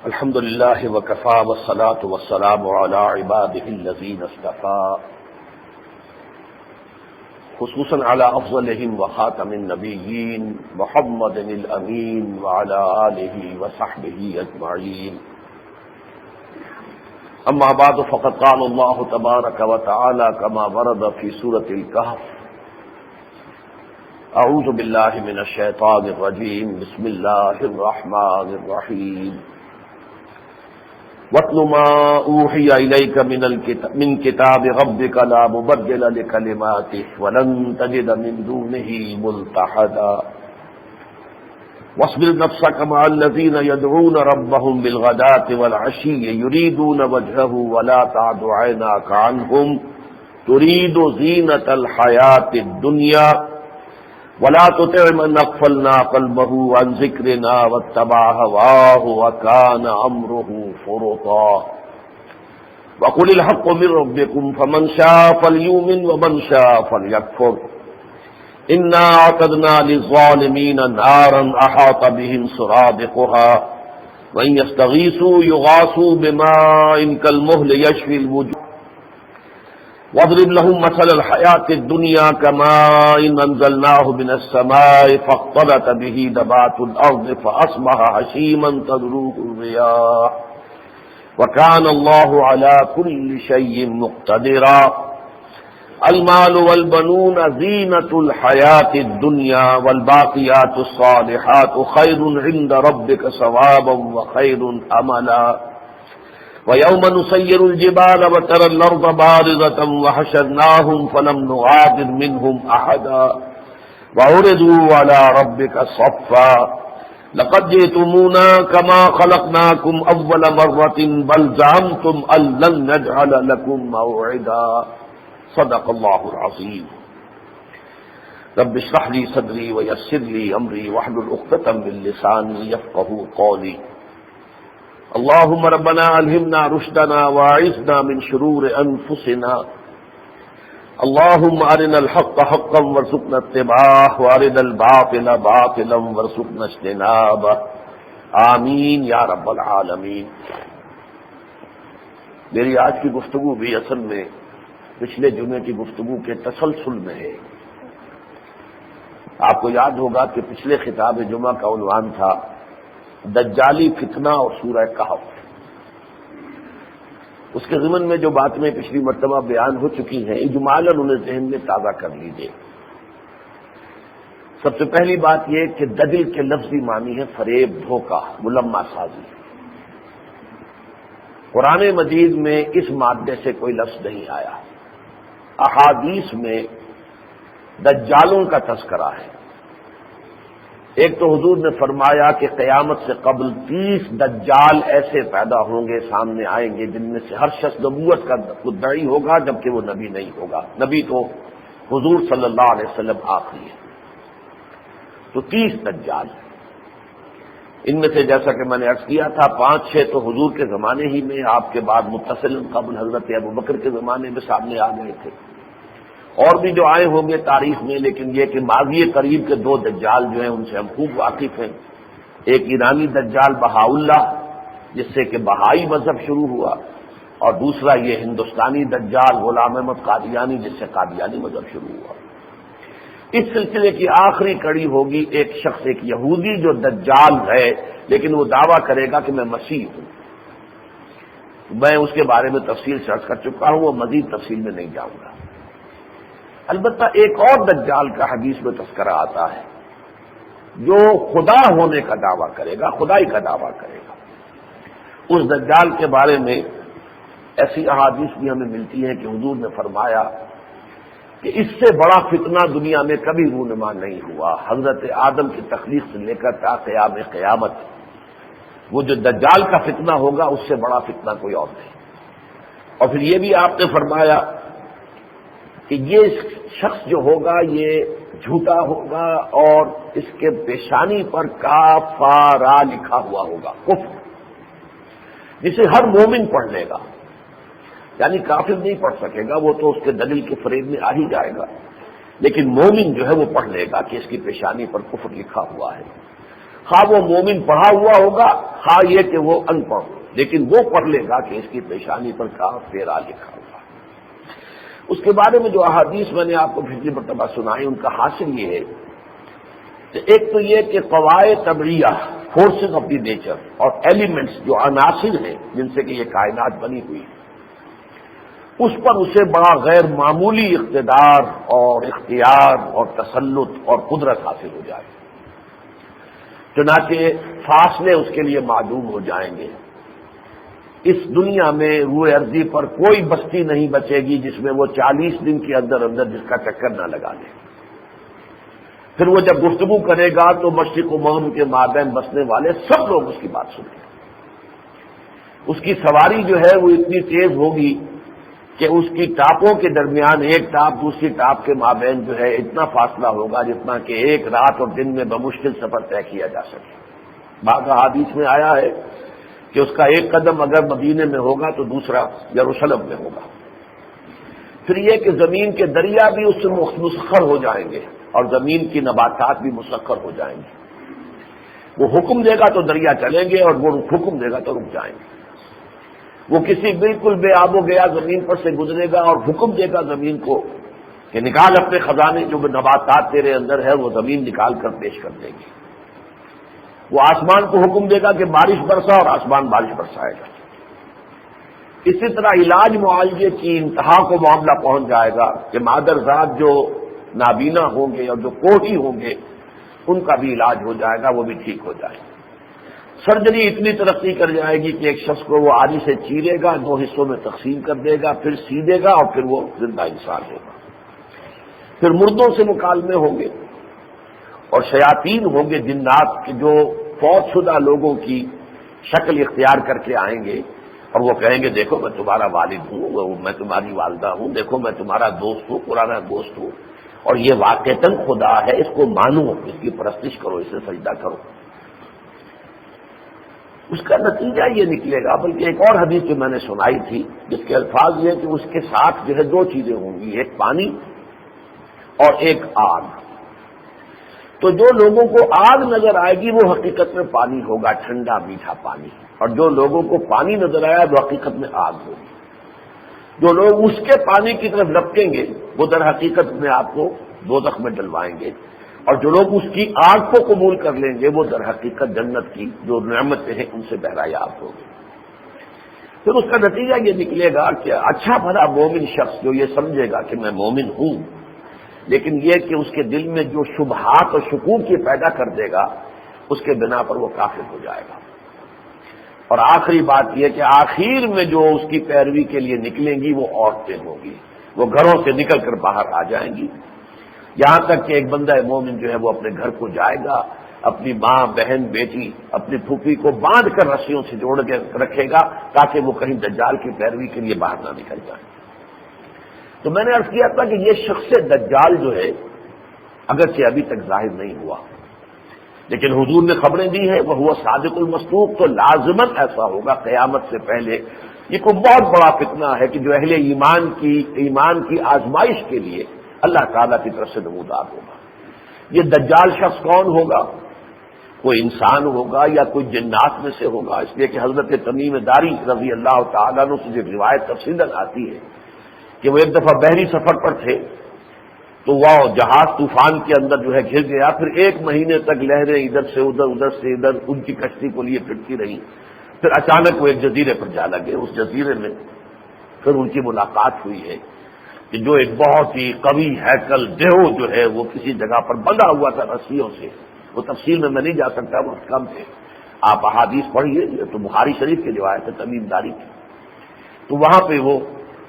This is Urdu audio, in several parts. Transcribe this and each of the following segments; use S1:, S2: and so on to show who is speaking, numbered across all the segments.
S1: الحمد لله وكفى والصلاة والسلام على عباده الذين اصطفى خصوصا على أفضلهم وخاتم النبيين محمد الأمين وعلى آله وصحبه أجمعين. أما بعد فقد قال الله تبارك وتعالى كما ورد في سورة الكهف: أعوذ بالله من الشيطان الرجيم بسم الله الرحمن الرحيم. وَاتْلُ مَا أُوحِيَ إِلَيْكَ مِنْ كِتَابِ رَبِّكَ لَا مُبَدِّلَ لِكَلِمَاتِهِ وَلَنْ تَجِدَ مِنْ دُونِهِ مُلْتَحَدًا. وَاصْبِرْ نَفْسَكَ مَعَ الَّذِينَ يَدْعُونَ رَبَّهُمْ بِالْغَدَاةِ وَالْعَشِيِّ يُرِيدُونَ وَجْهَهُ وَلَا تَعْدُ عَيْنَاكَ عَنْهُمْ تُرِيدُ زِينَةَ الْحَيَاةِ الدُّنْيَا وَلَا تُطِعْ مَنْ أَغْفَلْنَا قَلْبَهُ عَنْ ذِكْرِنَا وَاتَّبَعَ هَوَاهُ وَكَانَ أَمْرُهُ فُرُطًا. وَقُلِ الْحَقُّ مِنْ رَبِّكُمْ فَمَنْ شَاءَ فَلْيُؤْمِنْ وَمَنْ شَاءَ فَلْيَكْفُرْ. إِنَّا أَعْتَدْنَا لِلظَّالِمِينَ نَارًا أَحَاطَ بِهِمْ سُرَادِقُهَا وَإِنْ يَسْتَغِيثُوا يُغَاثُوا بِمَاءٍ كَالْمُهْلِ يَشْوِي الْوُجُوهَ. واضرب لهم مثل الحياة الدنيا كماء أنزلناه من السماء فاختلط به نبات الأرض فأصبح هشيما تذروه الرياح وكان الله على كل شيء مقتدرا. المال والبنون زينة الحياة الدنيا والباقيات الصالحات خير عند ربك ثوابا وخير أملا. وَيَوْمَ نُسَيِّرُ الْجِبَالَ وَتَرَى الْأَرْضَ بَارِزَةً وَحَشَرْنَاهُمْ فَلَمْ نُغَادِرْ مِنْهُمْ أَحَدًا وَعُرِضُوا عَلَى رَبِّكَ صَفًّا لَقَدْ جِئْتُمُونَا كَمَا خَلَقْنَاكُمْ أَوَّلَ مَرَّةٍ بَلْ زَعَمْتُمْ أَن لَّن نَّجْعَلَ لَكُم مَّوْعِدًا. صدق الله العظيم. رب اشرح لي صدري ويسر لي أمري واحلل عقدة من لساني يفقهوا قولي. اللهم ربنا ألهمنا رشدنا واعذنا من شرور أنفسنا. اللهم أرنا الحق حقا وارزقنا اتباعه وأرنا الباطل باطلا وارزقنا اجتنابه. آمین یا رب العالمین. میری آج کی گفتگو بھی اصل میں پچھلے جمعے کی گفتگو کے تسلسل میں ہے. آپ کو یاد ہوگا کہ پچھلے خطاب جمعہ کا عنوان تھا دجالی فتنہ اور سورہ کہف. اس کے ضمن میں جو باتیں پچھلی مرتبہ بیان ہو چکی ہیں اجمالاً انہیں ذہن میں تازہ کر لیجیے. سب سے پہلی بات یہ کہ دجل کے لفظی معنی ہے فریب، دھوکہ، ملمہ سازی. قرآن مجید میں اس مادے سے کوئی لفظ نہیں آیا. احادیث میں دجالوں کا تذکرہ ہے. ایک تو حضور نے فرمایا کہ قیامت سے قبل 30 دجال ایسے پیدا ہوں گے، سامنے آئیں گے، جن میں سے ہر شخص نبوت کا مدعی ہوگا جبکہ وہ نبی نہیں ہوگا. نبی تو حضور صلی اللہ علیہ وسلم آخری ہے. تو 30 دجال. ان میں سے جیسا کہ میں نے عرض کیا تھا 5-6 تو حضور کے زمانے ہی میں، آپ کے بعد متصل قبل حضرت ابوبکر کے زمانے میں سامنے آ گئے تھے. اور بھی جو آئے ہوں گے تاریخ میں، لیکن یہ کہ ماضی قریب کے 2 دجال جو ہیں ان سے ہم خوب واقف ہیں. ایک ایرانی دجال بہاءاللہ جس سے کہ بہائی مذہب شروع ہوا، اور دوسرا یہ ہندوستانی دجال غلام احمد قادیانی جس سے قادیانی مذہب شروع ہوا. اس سلسلے کی آخری کڑی ہوگی ایک شخص، ایک یہودی جو دجال ہے لیکن وہ دعویٰ کرے گا کہ میں مسیح ہوں. میں اس کے بارے میں تفصیل سے عرض کر چکا ہوں، وہ مزید تفصیل میں نہیں جاؤں گا. البتہ ایک اور دجال کا حدیث میں تذکرہ آتا ہے جو خدا ہونے کا دعویٰ کرے گا، خدائی کا دعویٰ کرے گا. اس دجال کے بارے میں ایسی احادیث بھی ہمیں ملتی ہیں کہ حضور نے فرمایا کہ اس سے بڑا فتنہ دنیا میں کبھی رونما نہیں ہوا. حضرت آدم کی تخلیق سے لے کر تا قیام قیامت وہ جو دجال کا فتنہ ہوگا اس سے بڑا فتنہ کوئی اور نہیں. اور پھر یہ بھی آپ نے فرمایا کہ یہ شخص جو ہوگا یہ جھوٹا ہوگا اور اس کے پیشانی پر کافارا لکھا ہوا ہوگا، کفر، جسے ہر مومن پڑھ لے گا. یعنی کافر نہیں پڑھ سکے گا، وہ تو اس کے دلیل کے فریب میں آ ہی جائے گا، لیکن مومن جو ہے وہ پڑھ لے گا کہ اس کی پیشانی پر کفر لکھا ہوا ہے. خواہ وہ مومن پڑھا ہوا ہوگا خواہ یہ کہ وہ ان پڑھ ہو، لیکن وہ پڑھ لے گا کہ اس کی پیشانی پر کاف پیرا لکھا ہوگا۔ اس کے بارے میں جو احادیث میں نے آپ کو پچھلی مرتبہ سنائی ان کا حاصل یہ ہے کہ ایک تو یہ کہ قواعد طبعیہ، فورسز آف دی نیچر اور ایلیمنٹس جو عناصر ہیں جن سے کہ یہ کائنات بنی ہوئی ہے، اس پر اسے بڑا غیر معمولی اقتدار اور اختیار اور تسلط اور قدرت حاصل ہو جائے، چنانچہ فاصلے اس کے لیے معدوم ہو جائیں گے۔ اس دنیا میں روئے ارضی پر کوئی بستی نہیں بچے گی جس میں وہ 40 دن کے اندر اندر جس کا چکر نہ لگا لے۔ پھر وہ جب گفتگو کرے گا تو مشرق و مغرب کے مابین بسنے والے سب لوگ اس کی بات سنیں گے۔ اس کی سواری جو ہے وہ اتنی تیز ہوگی کہ اس کی ٹاپوں کے درمیان ایک ٹاپ دوسری ٹاپ کے مابین جو ہے اتنا فاصلہ ہوگا جتنا کہ ایک رات اور دن میں بمشکل سفر طے کیا جا سکے۔ بعض احادیث میں آیا ہے کہ اس کا ایک قدم اگر مدینے میں ہوگا تو دوسرا یروشلم میں ہوگا۔ پھر یہ کہ زمین کے دریا بھی اس سے مسخر ہو جائیں گے اور زمین کی نباتات بھی مسخر ہو جائیں گے۔ وہ حکم دے گا تو دریا چلیں گے اور وہ حکم دے گا تو رک جائیں گے۔ وہ کسی بالکل بے آب و گیا زمین پر سے گزرے گا اور حکم دے گا زمین کو کہ نکال اپنے خزانے، جو نباتات تیرے اندر ہے وہ زمین نکال کر پیش کر دے گی۔ وہ آسمان کو حکم دے گا کہ بارش برسا اور آسمان بارش برسائے گا۔ اسی طرح علاج معالجے کی انتہا کو معاملہ پہنچ جائے گا کہ مادر ذات جو نابینا ہوں گے اور جو کوہی ہوں گے ان کا بھی علاج ہو جائے گا، وہ بھی ٹھیک ہو جائے گا۔ سرجری اتنی ترقی کر جائے گی کہ ایک شخص کو وہ آری سے چیرے گا، 2 حصوں میں تقسیم کر دے گا، پھر سیدھے گا اور پھر وہ زندہ انسان ہوگا۔ پھر مردوں سے مکالمے ہوں گے اور شیاطین ہوں گے، جنات کے جو فوت شدہ لوگوں کی شکل اختیار کر کے آئیں گے اور وہ کہیں گے دیکھو میں تمہارا والد ہوں، میں تمہاری والدہ ہوں، دیکھو میں تمہارا دوست ہوں، پرانا دوست ہوں، اور یہ واقعتاً خدا ہے، اس کو مانو، اس کی پرستش کرو، اسے سجدہ کرو۔ اس کا نتیجہ یہ نکلے گا، بلکہ ایک اور حدیث جو میں نے سنائی تھی جس کے الفاظ یہ کہ اس کے ساتھ جو ہے 2 چیزیں ہوں گی، ایک پانی اور ایک آگ۔ تو جو لوگوں کو آگ نظر آئے گی وہ حقیقت میں پانی ہوگا، ٹھنڈا میٹھا پانی، اور جو لوگوں کو پانی نظر آیا وہ حقیقت میں آگ ہوگی۔ جو لوگ اس کے پانی کی طرف لپکیں گے وہ در حقیقت میں آپ کو دوزخ میں ڈلوائیں گے، اور جو لوگ اس کی آگ کو قبول کر لیں گے وہ در حقیقت جنت کی جو نعمتیں ہیں ان سے بہرایاب ہوں گے۔ پھر اس کا نتیجہ یہ نکلے گا کہ اچھا بھلا مومن شخص جو یہ سمجھے گا کہ میں مومن ہوں، لیکن یہ کہ اس کے دل میں جو شبہات اور شکوک یہ پیدا کر دے گا اس کے بنا پر وہ کافر ہو جائے گا۔ اور آخری بات یہ کہ آخر میں جو اس کی پیروی کے لیے نکلیں گی وہ عورتیں ہوں گی، وہ گھروں سے نکل کر باہر آ جائیں گی، یہاں تک کہ ایک بندہ مومن جو ہے وہ اپنے گھر کو جائے گا، اپنی ماں بہن بیٹی اپنی پھوپھی کو باندھ کر رسیوں سے جوڑ کے رکھے گا تاکہ وہ کہیں دجال کی پیروی کے لیے باہر نہ نکل جائے۔ تو میں نے عرض کیا تھا کہ یہ شخص دجال جو ہے اگرچہ ابھی تک ظاہر نہیں ہوا، لیکن حضور نے خبریں دی ہیں وہ ہوا صادق المصدوق، تو لازماً ایسا ہوگا قیامت سے پہلے۔ یہ کوئی بہت بڑا فتنہ ہے کہ جو اہل ایمان کی آزمائش کے لیے اللہ تعالیٰ کی طرف سے نمودار ہوگا۔ یہ دجال شخص کون ہوگا؟ کوئی انسان ہوگا یا کوئی جنات میں سے ہوگا، اس لیے کہ حضرت تمیم داری رضی اللہ تعالیٰ عنہ سے جو روایت تفصیلاً آتی ہے کہ وہ ایک دفعہ بحری سفر پر تھے تو وہ جہاز طوفان کے اندر جو ہے گر گیا، پھر 1 مہینے تک لہریں ادھر سے ادھر ان کی کشتی کو لیے پھرتی رہی، پھر اچانک وہ ایک جزیرے پر جا لگے۔ اس جزیرے میں پھر ان کی ملاقات ہوئی ہے کہ جو ایک بہت ہی قوی ہیکل دیو جو ہے وہ کسی جگہ پر بندھا ہوا تھا رسیوں سے، وہ تفصیل میں نہیں جا سکتا، وقت کم تھے، آپ احادیث پڑھیے، یہ تو بخاری شریف کی روایت ہے تمیم داری کی۔ تو وہاں پہ وہ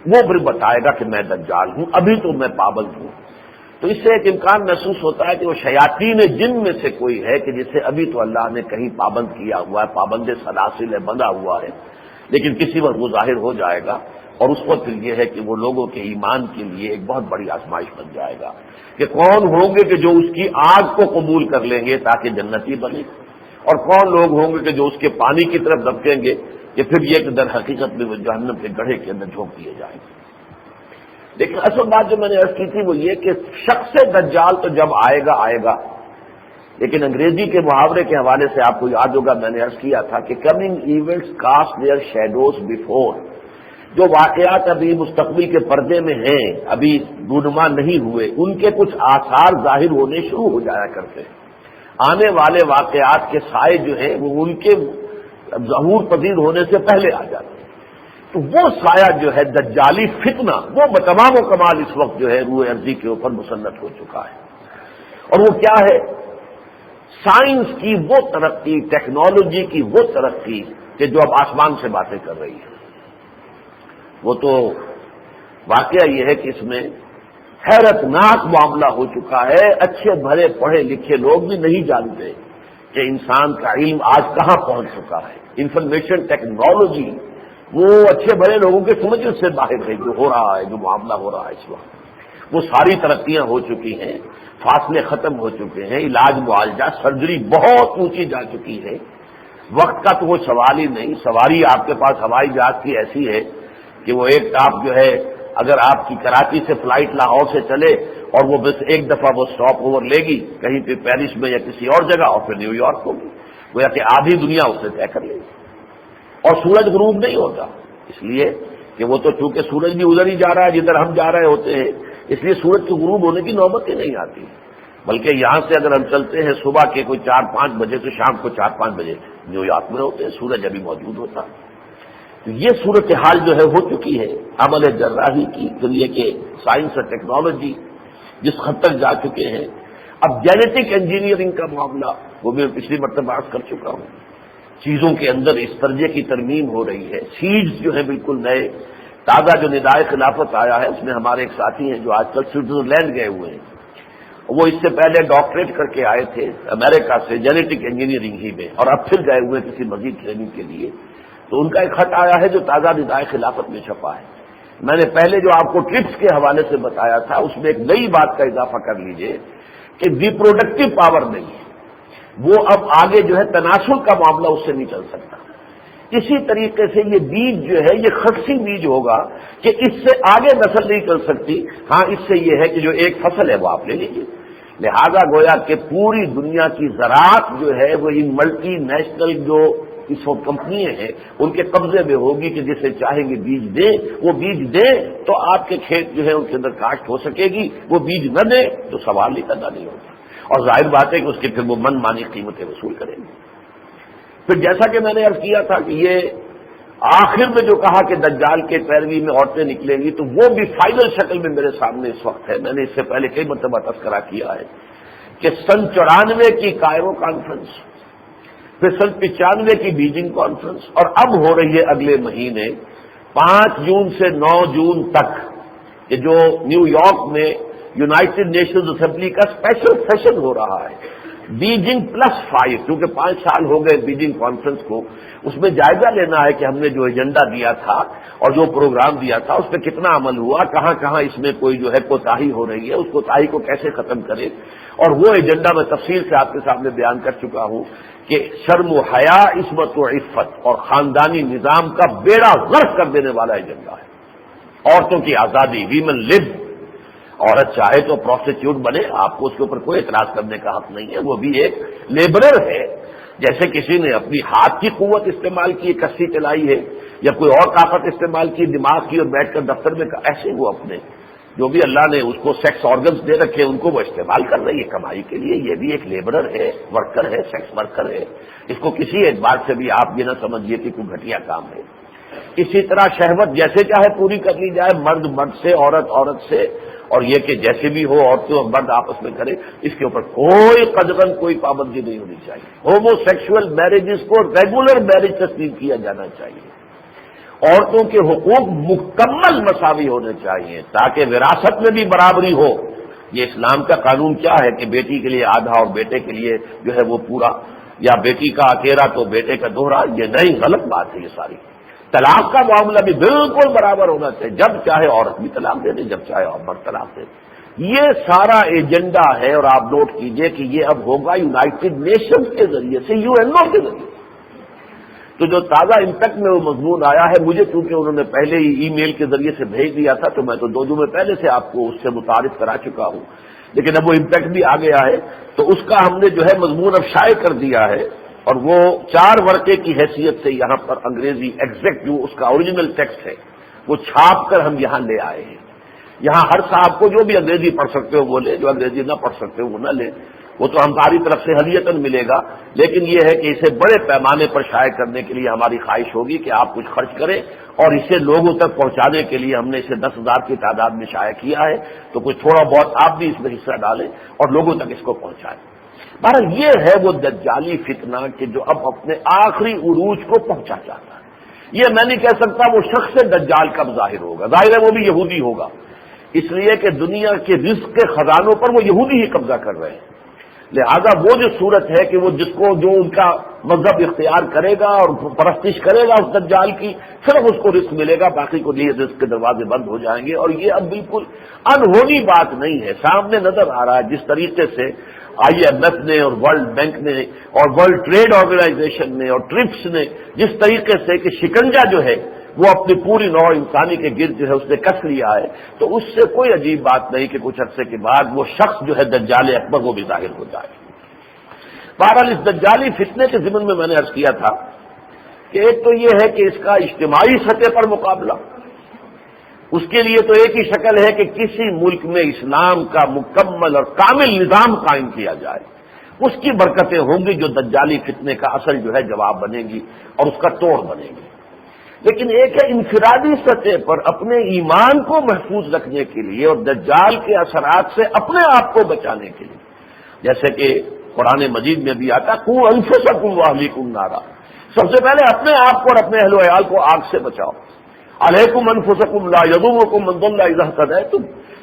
S1: پھر بتائے گا کہ میں دجال ہوں، ابھی تو میں پابند ہوں۔ تو اس سے ایک امکان محسوس ہوتا ہے کہ وہ شیاطین جن میں سے کوئی ہے کہ جسے ابھی تو اللہ نے کہیں پابند کیا ہوا ہے، پابند سلاسل ہے، بندھا ہوا ہے، لیکن کسی وقت وہ ظاہر ہو جائے گا، اور اس وقت پھر یہ ہے کہ وہ لوگوں کے ایمان کے لیے ایک بہت بڑی آزمائش بن جائے گا کہ کون ہوں گے کہ جو اس کی آگ کو قبول کر لیں گے تاکہ جنتی بنے، اور کون لوگ ہوں گے کہ جو اس کے پانی کی طرف دھکیں گے کہ پھر یہ کہ در حقیقت میں وہ جہنم کے گڑھے کے اندر جھونک دیے جائیں گے۔ لیکن اصل بات جو میں نے عرض کی تھی وہ یہ کہ شخص دجال تو جب آئے گا لیکن انگریزی کے محاورے کے حوالے سے آپ کو یاد ہوگا میں نے عرض کیا تھا کہ coming events cast their shadows before, جو واقعات ابھی مستقبل کے پردے میں ہیں، ابھی رونما نہیں ہوئے، ان کے کچھ آثار ظاہر ہونے شروع ہو جایا کرتے ہیں، آنے والے واقعات کے سائے جو ہیں وہ ان کے ظہور پذیر ہونے سے پہلے آ جاتے ہیں۔ تو وہ سایہ جو ہے دجالی فتنہ، وہ بتمام و کمال اس وقت جو ہے روئے ارضی کے اوپر مسلط ہو چکا ہے۔ اور وہ کیا ہے؟ سائنس کی وہ ترقی، ٹیکنالوجی کی وہ ترقی کہ جو اب آسمان سے باتیں کر رہی ہے۔ وہ تو واقعہ یہ ہے کہ اس میں حیرت ناک معاملہ ہو چکا ہے، اچھے بھلے پڑھے لکھے لوگ بھی نہیں جانتے کہ انسان کا علم آج کہاں پہنچ چکا ہے۔ انفارمیشن ٹیکنالوجی وہ اچھے بڑے لوگوں کے سمجھ سے باہر ہے، جو ہو رہا ہے، جو معاملہ ہو رہا ہے اس وقت۔ وہ ساری ترقیاں ہو چکی ہیں، فاصلے ختم ہو چکے ہیں، علاج معالجہ سرجری بہت اونچی جا چکی ہے، وقت کا تو وہ سوال ہی نہیں۔ سواری آپ کے پاس ہوائی جہاز کی ایسی ہے کہ وہ ایک ٹاپ جو ہے، اگر آپ کی کراچی سے فلائٹ لاہور سے چلے اور وہ بس ایک دفعہ وہ سٹاپ اوور لے گی کہیں پہ پیرس میں یا کسی اور جگہ، اور پھر نیو یارک ہوگی، گویا کہ آدھی دنیا اسے طے کر لے گی۔ اور سورج غروب نہیں ہوتا، اس لیے کہ وہ تو چونکہ سورج بھی ادھر ہی جا رہا ہے جدھر ہم جا رہے ہوتے ہیں، اس لیے سورج کے غروب ہونے کی نوبت ہی نہیں آتی۔ بلکہ یہاں سے اگر ہم چلتے ہیں صبح کے کوئی 4-5 بجے تو شام کو 4-5 بجے نیو یارک میں ہوتے ہیں، سورج ابھی موجود ہوتا۔ تو یہ صورتحال جو ہے ہو چکی ہے عمل جراحی کی ذریعے کے سائنس اور ٹیکنالوجی جس حد تک جا چکے ہیں۔ اب جینیٹک انجینئرنگ کا معاملہ وہ بھی پچھلی مرتبہ بات کر چکا ہوں، چیزوں کے اندر اس درجے کی ترمیم ہو رہی ہے، سیڈز جو ہیں بالکل نئے۔ تازہ جو ندائے خلافت آیا ہے اس میں ہمارے ایک ساتھی ہیں جو آج کل سوئٹزرلینڈ گئے ہوئے ہیں، وہ اس سے پہلے ڈاکٹریٹ کر کے آئے تھے امریکہ سے جینیٹک انجینئرنگ ہی میں، اور اب پھر گئے ہوئے کسی مزید ٹریننگ کے لیے۔ تو ان کا ایک خط آیا ہے جو تازہ ندائے خلافت میں چھپا ہے۔ میں نے پہلے جو آپ کو ٹرپس کے حوالے سے بتایا تھا اس میں ایک نئی بات کا اضافہ کر لیجئے کہ ریپروڈکٹیو پاور نہیں ہے، وہ اب آگے جو ہے تناسل کا معاملہ اس سے نہیں چل سکتا۔ اسی طریقے سے یہ بیج جو ہے یہ خصی بیج ہوگا کہ اس سے آگے نسل نہیں چل سکتی۔ ہاں اس سے یہ ہے کہ جو ایک فصل ہے وہ آپ لے لیجیے۔ لہذا گویا کہ پوری دنیا کی زراعت جو ہے وہ ان ملٹی نیشنل جو اس وقت کمپنیاں ہیں ان کے قبضے میں ہوگی کہ جسے چاہیں گے بیج دیں، وہ بیج دیں تو آپ کے کھیت جو ہے ان کے اندر کاشت ہو سکے گی، وہ بیج نہ دیں تو سوال ہی پیدا نہیں ہوگا، اور ظاہر بات ہے کہ اس کے پھر وہ من مانی قیمتیں وصول کریں گے۔ پھر جیسا کہ میں نے عرض کیا تھا کہ یہ آخر میں جو کہا کہ دجال کے پیروی میں عورتیں نکلیں گی، تو وہ بھی فائنل شکل میں میرے سامنے اس وقت ہے۔ میں نے اس سے پہلے کئی مرتبہ تذکرہ کیا ہے کہ سن 94 کی کائرو کانفرنس، پھر سن 95 کی بیجنگ کانفرنس، اور اب ہو رہی ہے اگلے مہینے 5 جون سے 9 جون تک کہ جو نیو یارک میں یونائٹڈ نیشنز اسمبلی کا اسپیشل سیشن ہو رہا ہے، بیجنگ +5، کیونکہ 5 سال ہو گئے بیجنگ کانفرنس کو۔ اس میں جائزہ لینا ہے کہ ہم نے جو ایجنڈا دیا تھا اور جو پروگرام دیا تھا اس پہ کتنا عمل ہوا، کہاں کہاں اس میں کوئی جو ہے کوتاہی ہو رہی ہے، اس کوتاہی کو کیسے ختم کرے۔ اور وہ ایجنڈا میں تفصیل سے آپ کے سامنے بیان کر چکا ہوں کہ شرم و حیا، عصمت و عفت اور خاندانی نظام کا بیڑا غرق کر دینے والا ایجنڈا ہے۔ عورتوں کی آزادی، ویمن لب، عورت چاہے تو پروسٹیٹیوٹ بنے، آپ کو اس کے اوپر کوئی اعتراض کرنے کا حق نہیں ہے، وہ بھی ایک لیبرر ہے۔ جیسے کسی نے اپنی ہاتھ کی قوت استعمال کی، کشتی چلائی ہے، یا کوئی اور طاقت استعمال کی دماغ کی اور بیٹھ کر دفتر میں، ایسے وہ اپنے جو بھی اللہ نے اس کو سیکس آرگنز دے رکھے ان کو وہ استعمال کر رہی ہے کمائی کے لیے۔ یہ بھی ایک لیبرر ہے، ورکر ہے، سیکس ورکر ہے۔ اس کو کسی اعتبار سے بھی آپ یہ نہ سمجھیے کہ کوئی گھٹیا کام ہے۔ اسی طرح شہوت جیسے چاہے پوری کر لی جائے، مرد مرد سے، عورت عورت سے، اور یہ کہ جیسے بھی ہو عورتوں اور مرد آپس میں کرے، اس کے اوپر کوئی قدغن کوئی پابندی نہیں ہونی چاہیے۔ ہومو سیکشول میرجز کو ریگولر میرج تسلیم کیا جانا چاہیے۔ عورتوں کے حقوق مکمل مساوی ہونے چاہیے تاکہ وراثت میں بھی برابری ہو۔ یہ اسلام کا قانون کیا ہے کہ بیٹی کے لیے آدھا اور بیٹے کے لیے جو ہے وہ پورا، یا بیٹی کا اکیلا تو بیٹے کا دوہرا، یہ نہیں، غلط بات ہے یہ ساری۔ طلاق کا معاملہ بھی بالکل برابر ہونا چاہیے، جب چاہے عورت بھی طلاق دے دے، جب چاہے مرد طلاق دے دے۔ یہ سارا ایجنڈا ہے، اور آپ نوٹ کیجئے کہ یہ اب ہوگا یونائٹڈ نیشنز کے ذریعے سے، UNO کے ذریعے۔ تو جو تازہ امپیکٹ میں وہ مضمون آیا ہے، مجھے چونکہ انہوں نے پہلے ہی ای میل کے ذریعے سے بھیج دیا تھا تو میں تو 2 جمعے پہلے سے آپ کو اس سے متعارف کرا چکا ہوں لیکن اب وہ امپیکٹ بھی آ گیا ہے، تو اس کا ہم نے جو ہے مضمون اب شائع کر دیا ہے، اور وہ 4 ورقے کی حیثیت سے یہاں پر انگریزی ایگزیکٹ جو اس کا اوریجنل ٹیکسٹ ہے وہ چھاپ کر ہم یہاں لے آئے ہیں۔ یہاں ہر صاحب کو جو بھی انگریزی پڑھ سکتے ہو وہ لے، جو انگریزی نہ پڑھ سکتے ہو وہ نہ لے، وہ تو ہماری طرف سے ہدیتاً ملے گا، لیکن یہ ہے کہ اسے بڑے پیمانے پر شائع کرنے کے لیے ہماری خواہش ہوگی کہ آپ کچھ خرچ کریں، اور اسے لوگوں تک پہنچانے کے لیے ہم نے اسے 10,000 کی تعداد میں شائع کیا ہے، تو کچھ تھوڑا بہت آپ بھی اس میں حصہ ڈالیں اور لوگوں تک اس کو پہنچائیں۔ بہرحال یہ ہے وہ دجالی فتنہ کہ جو اب اپنے آخری عروج کو پہنچا جاتا ہے۔ یہ میں نہیں کہہ سکتا وہ شخص دجال کب ظاہر ہوگا، ظاہر ہے وہ بھی یہودی ہوگا، اس لیے کہ دنیا کے رزق کے خزانوں پر وہ یہودی ہی قبضہ کر رہے ہیں، لہذا وہ جو صورت ہے کہ وہ جس کو جو ان کا مذہب اختیار کرے گا اور پرستش کرے گا اس دجال کی، صرف اس کو رزق ملے گا، باقی کو لیے رزق کے دروازے بند ہو جائیں گے۔ اور یہ اب بالکل انہونی بات نہیں ہے، سامنے نظر آ رہا ہے جس طریقے سے IMF نے اور ورلڈ بینک نے اور ورلڈ ٹریڈ آرگنائزیشن نے اور ٹرپس نے جس طریقے سے کہ شکنجہ جو ہے وہ اپنی پوری نوع انسانی کے گرد جو ہے اس نے کس لیا ہے، تو اس سے کوئی عجیب بات نہیں کہ کچھ عرصے کے بعد وہ شخص جو ہے دجال اکبر وہ بھی ظاہر ہو جائے۔ بہرحال اس دجالی فتنے کے ضمن میں نے عرض کیا تھا کہ ایک تو یہ ہے کہ اس کا اجتماعی سطح پر مقابلہ، اس کے لیے تو ایک ہی شکل ہے کہ کسی ملک میں اسلام کا مکمل اور کامل نظام قائم کیا جائے، اس کی برکتیں ہوں گی جو دجالی فتنے کا اصل جو ہے جواب بنے گی اور اس کا توڑ بنے گی۔ لیکن ایک ہے انفرادی سطح پر اپنے ایمان کو محفوظ رکھنے کے لیے اور دجال کے اثرات سے اپنے آپ کو بچانے کے لیے، جیسے کہ قرآن مجید میں بھی آتا قوا انفسکم واہلیکم نارا، سب سے پہلے اپنے آپ کو اور اپنے اہل و عیال کو آگ سے بچاؤ۔ علیکم انفسکم لا یضرکم من ضل اذا اهتدیتم،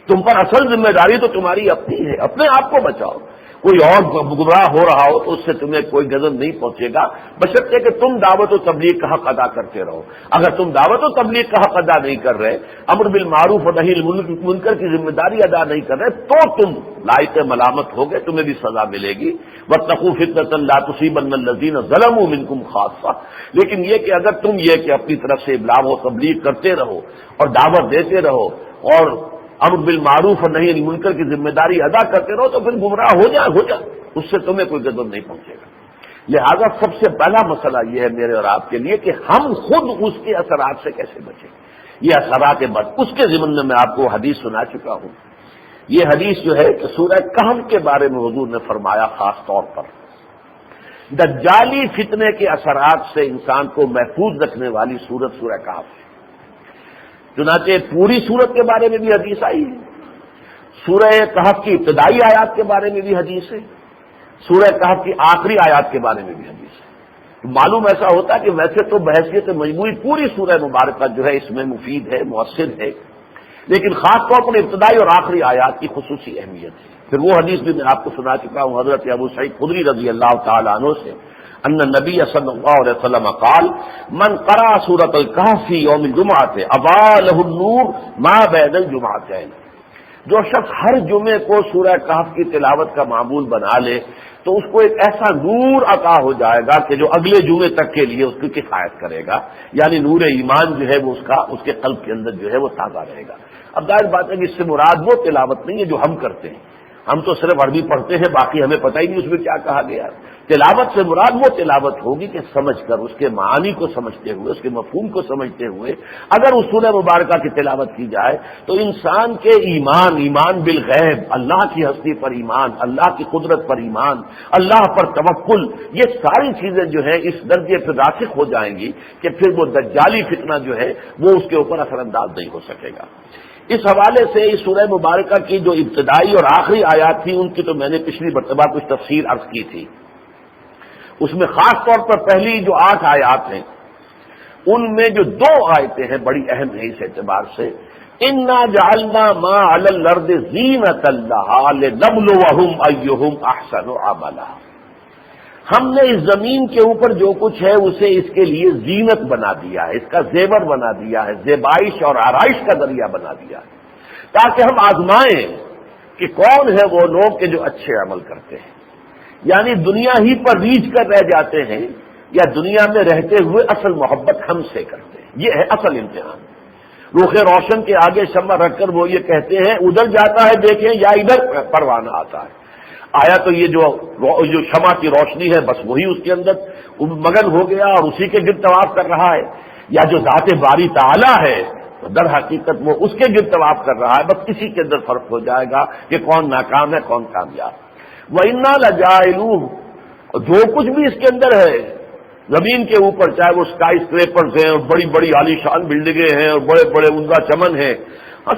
S1: تم پر اصل ذمہ داری تو تمہاری اپنی ہے، اپنے آپ کو بچاؤ۔ کوئی اور گمراہ ہو رہا ہو تو اس سے تمہیں کوئی غضب نہیں پہنچے گا، بشرطے کہ تم دعوت و تبلیغ کا حق ادا کرتے رہو۔ اگر تم دعوت و تبلیغ کا حق ادا نہیں کر رہے، امر بالمعروف اور نہی عن المنکر کی ذمہ داری ادا نہیں کر رہے، تو تم لائق ملامت ہوگے، تمہیں بھی سزا ملے گی۔ واتقوا فتنة لا تصيبن الذين ظلموا منكم خاصة، لیکن یہ کہ اگر تم یہ کہ اپنی طرف سے ابلاغ و تبلیغ کرتے رہو اور دعوت دیتے رہو اور امر بالمعروف اور نہی عن المنکر کی ذمہ داری ادا کرتے رہو، تو پھر گمراہ ہو جائے، اس سے تمہیں کوئی غضب نہیں پہنچے گا۔ لہذا سب سے پہلا مسئلہ یہ ہے میرے اور آپ کے لیے کہ ہم خود اس کے اثرات سے کیسے بچیں، یہ اثرات بد۔ اس کے ضمن میں آپ کو حدیث سنا چکا ہوں، یہ حدیث جو ہے کہ سورہ کہف کے بارے میں حضور نے فرمایا، خاص طور پر دجالی فتنے کے اثرات سے انسان کو محفوظ رکھنے والی سورت سورہ کہف ہے۔ چنانچہ پوری سورت کے بارے میں بھی حدیث آئی ہے، سورہ کہف کی ابتدائی آیات کے بارے میں بھی حدیث ہے، سورہ کہف کی آخری آیات کے بارے میں بھی حدیث ہے۔ تو معلوم ایسا ہوتا ہے کہ ویسے تو بحیثیت مجموعی پوری سورہ مبارکہ جو ہے اس میں مفید ہے، مؤثر ہے، لیکن خاص طور پر ابتدائی اور آخری آیات کی خصوصی اہمیت ہے۔ پھر وہ حدیث بھی میں آپ کو سنا چکا ہوں حضرت ابو سعید خدری رضی اللہ تعالی عنہ سے، ان النبی صلی اللہ علیہ وسلم قال من قرأ سورۃ الکہف فی یوم الجمعۃ اضاء له النور ما بین الجمعتین، جو شخص ہر جمعے کو سورہ کہف کی تلاوت کا معمول بنا لے تو اس کو ایک ایسا نور عطا ہو جائے گا کہ جو اگلے جمعے تک کے لیے اس کی کفایت کرے گا، یعنی نور ایمان جو ہے وہ اس کے قلب کے اندر جو ہے وہ تازہ رہے گا۔ اب ظاہر بات ہے کہ اس سے مراد وہ تلاوت نہیں ہے جو ہم کرتے ہیں، ہم تو صرف عربی پڑھتے ہیں، باقی ہمیں پتہ ہی نہیں اس میں کیا کہا گیا۔ تلاوت سے مراد وہ تلاوت ہوگی کہ سمجھ کر، اس کے معانی کو سمجھتے ہوئے، اس کے مفہوم کو سمجھتے ہوئے اگر اس سورہ مبارکہ کی تلاوت کی جائے تو انسان کے ایمان بالغیب، اللہ کی ہستی پر ایمان، اللہ کی قدرت پر ایمان، اللہ پر توکل، یہ ساری چیزیں جو ہیں اس درجے پر راسخ ہو جائیں گی کہ پھر وہ دجالی فتنہ جو ہے وہ اس کے اوپر اثر انداز نہیں ہو سکے گا۔ اس حوالے سے اس سورہ مبارکہ کی جو ابتدائی اور آخری آیات تھی ان کی تو میں نے پچھلی مرتبہ کچھ تفسیر عرض کی تھی، اس میں خاص طور پر پہلی جو 8 آیات ہیں ان میں جو 2 آیتیں ہیں بڑی اہم ہیں اس اعتبار سے، انا جعلنا ما علی الارض زینۃ لها لنبلوہم ایہم احسن عملا، ہم نے اس زمین کے اوپر جو کچھ ہے اسے اس کے لیے زینت بنا دیا ہے، اس کا زیور بنا دیا ہے، زیبائش اور آرائش کا ذریعہ بنا دیا ہے، تاکہ ہم آزمائیں کہ کون ہے وہ لوگ کہ جو اچھے عمل کرتے ہیں، یعنی دنیا ہی پر ریچھ کر رہ جاتے ہیں یا دنیا میں رہتے ہوئے اصل محبت ہم سے کرتے ہیں، یہ ہے اصل امتحان۔ رخ روشن کے آگے شمع رکھ کر وہ یہ کہتے ہیں ادھر جاتا ہے دیکھیں یا ادھر پروانہ آتا ہے. آیا تو یہ جو شمع کی روشنی ہے بس وہی اس کے اندر مگن ہو گیا اور اسی کے گرد طواف کر رہا ہے, یا جو ذات باری تعالی ہے در حقیقت وہ اس کے گرد طواف کر رہا ہے. بس اسی کے اندر فرق ہو جائے گا کہ کون ناکام ہے کون کامیاب. وَإِنَّا لَجَاعِلُونَ, جو کچھ بھی اس کے اندر ہے زمین کے اوپر, چاہے وہ اسکائی اسکریپرز ہیں اور بڑی بڑی عالیشان بلڈنگیں ہیں اور بڑے بڑے عمدہ چمن ہیں,